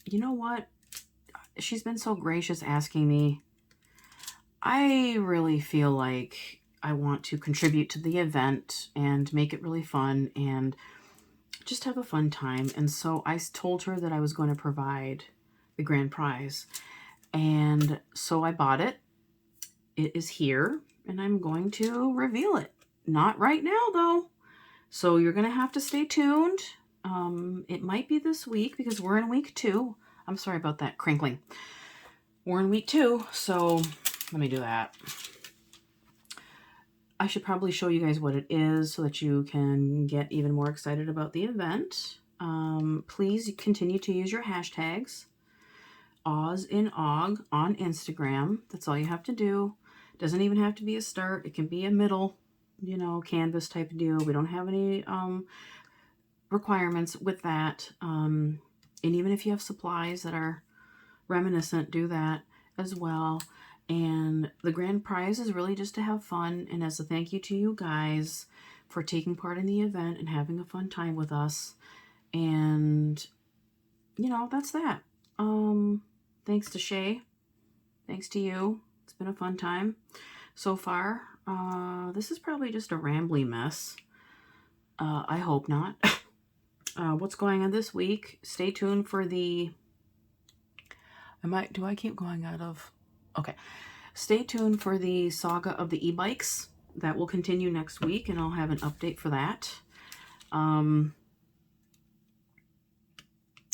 you know what? She's been so gracious asking me. I really feel like I want to contribute to the event and make it really fun and just have a fun time. And so I told her that I was going to provide the grand prize. And so I bought it. It is here, and I'm going to reveal it. Not right now, though. So you're going to have to stay tuned. It might be this week because we're in week 2. I'm sorry about that crinkling. We're in week 2, so let me do that. I should probably show you guys what it is so that you can get even more excited about the event. Please continue to use your hashtags. OzInOg on Instagram. That's all you have to do. Doesn't even have to be a start. It can be a middle, canvas type of deal. We don't have any requirements with that. And even if you have supplies that are reminiscent, do that as well. And the grand prize is really just to have fun, and as a thank you to you guys for taking part in the event and having a fun time with us. And that's that. Thanks to Shay. Thanks to you. It's been a fun time so far. This is probably just a rambly mess. I hope not. What's going on this week? Stay tuned for the... Do I keep going out of... Okay. Stay tuned for the saga of the e-bikes. That will continue next week, and I'll have an update for that.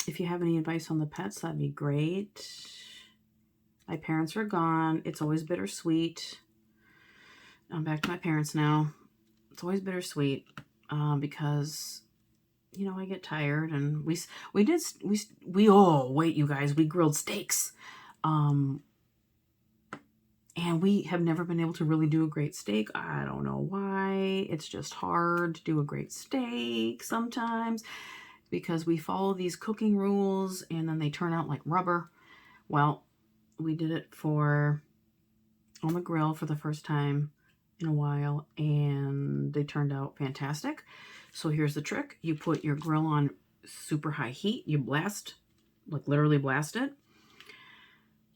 If you have any advice on the pets, that'd be great. My parents are gone. It's always bittersweet. I'm back to my parents now. It's always bittersweet because... I get tired, and oh, wait, you guys, we grilled steaks. And we have never been able to really do a great steak. I don't know why. It's just hard to do a great steak sometimes because we follow these cooking rules and then they turn out like rubber. Well, we did it on the grill for the first time in a while, and they turned out fantastic. So here's the trick. You put your grill on super high heat. You blast, like literally blast it.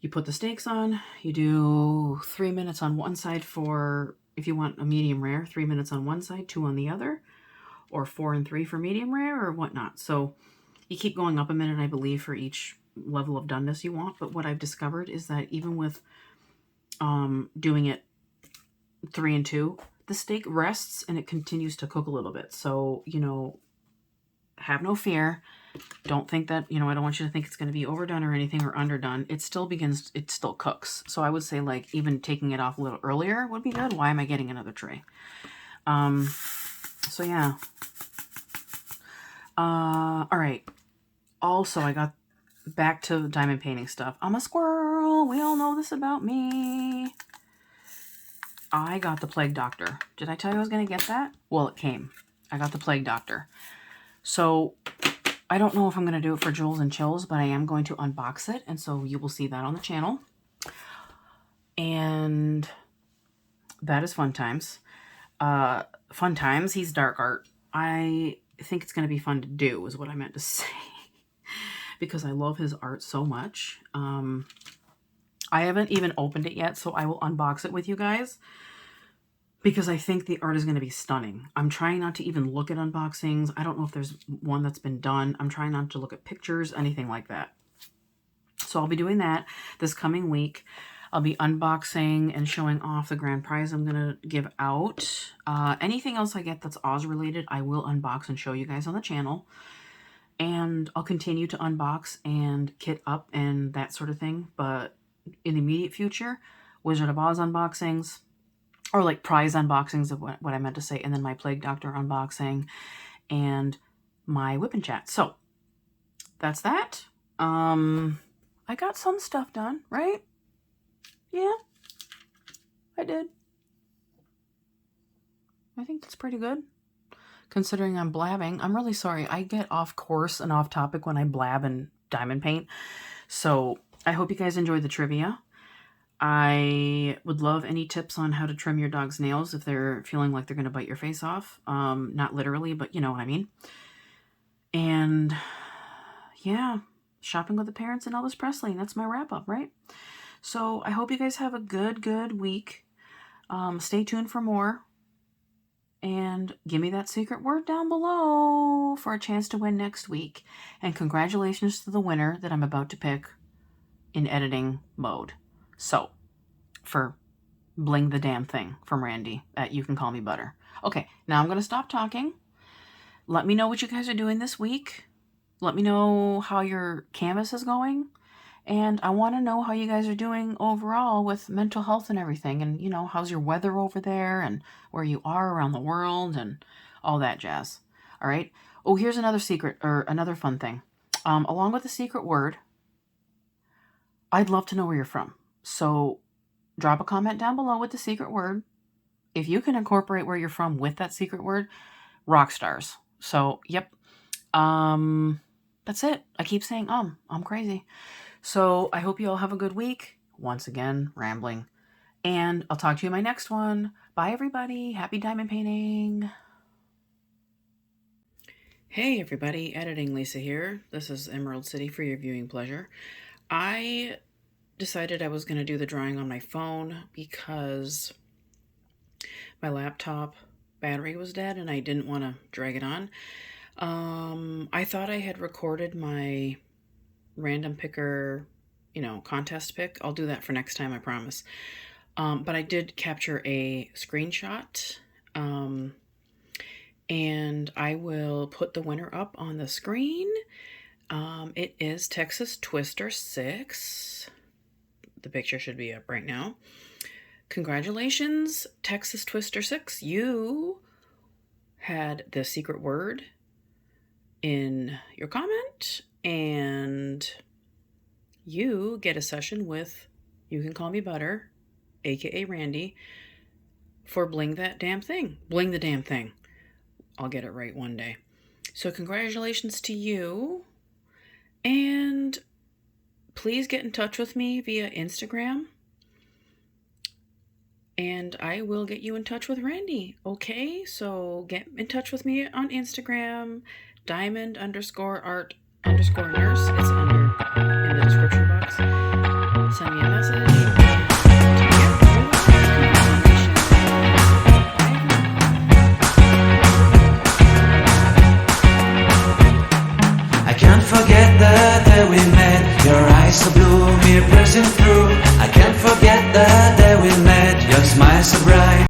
You put the steaks on. You do 3 minutes on one side for, if you want a medium rare, 3 minutes on one side, 2 on the other, or 4 and 3 for medium rare or whatnot. So you keep going up a minute, I believe, for each level of doneness you want. But what I've discovered is that even with doing it 3 and 2, the steak rests and it continues to cook a little bit. So, you know, have no fear. Don't think that, you know, I don't want you to think it's going to be overdone or anything or underdone. It still cooks. So I would say like even taking it off a little earlier would be good. Why am I getting another tray? So yeah. All right. Also, I got back to diamond painting stuff. I'm a squirrel. We all know this about me. I got the Plague Doctor. Did I tell you I was going to get that? Well, it came. I got the Plague Doctor. So I don't know if I'm going to do it for Jewels and Chills, but I am going to unbox it. And so you will see that on the channel. And that is fun times. Fun times. He's dark art. I think it's going to be fun to do is what I meant to say. Because I love his art so much. I haven't even opened it yet, so I will unbox it with you guys. Because I think the art is going to be stunning. I'm trying not to even look at unboxings. I don't know if there's one that's been done. I'm trying not to look at pictures, anything like that. So I'll be doing that this coming week. I'll be unboxing and showing off the grand prize I'm going to give out. Anything else I get that's Oz related, I will unbox and show you guys on the channel. And I'll continue to unbox and kit up and that sort of thing. But in the immediate future, Wizard of Oz unboxings, or like prize unboxings of what I meant to say, and then my Plague Doctor unboxing, and my WIP and Chat. So, that's that. I got some stuff done, right? Yeah, I did. I think that's pretty good. Considering I'm blabbing. I'm really sorry. I get off course and off topic when I blab and diamond paint. So, I hope you guys enjoyed the trivia. I would love any tips on how to trim your dog's nails if they're feeling like they're going to bite your face off. Not literally, but you know what I mean. And yeah, shopping with the parents and Elvis Presley. That's my wrap up, right? So I hope you guys have a good week. Stay tuned for more. And give me that secret word down below for a chance to win next week. And congratulations to the winner that I'm about to pick in editing mode. So, for Bling the Damn Thing from Randy at You Can Call Me Butter. Okay, now I'm going to stop talking. Let me know what you guys are doing this week. Let me know how your canvas is going. And I want to know how you guys are doing overall with mental health and everything. And, you know, how's your weather over there and where you are around the world and all that jazz. All right. Oh, here's another secret or another fun thing. Along with the secret word, I'd love to know where you're from. So drop a comment down below with the secret word. If you can incorporate where you're from with that secret word, rock stars. So, yep. That's it. I keep saying, I'm crazy. So I hope you all have a good week. Once again, rambling. And I'll talk to you in my next one. Bye, everybody. Happy diamond painting. Hey, everybody. Editing Lisa here. This is Emerald City for your viewing pleasure. I decided I was going to do the drawing on my phone because my laptop battery was dead and I didn't want to drag it on. I thought I had recorded my random picker, you know, contest pick. I'll do that for next time, I promise. But I did capture a screenshot, and I will put the winner up on the screen. It is Texas Twister 6. The picture should be up right now. Congratulations, Texas Twister 6. You had the secret word in your comment, and you get a session with You Can Call Me Butter, aka Randy, for Bling That Damn Thing. Bling the Damn Thing. I'll get it right one day. So congratulations to you. And please get in touch with me via Instagram. And I will get you in touch with Randy. Okay, so get in touch with me on Instagram, diamond_art_nurse. It's in the description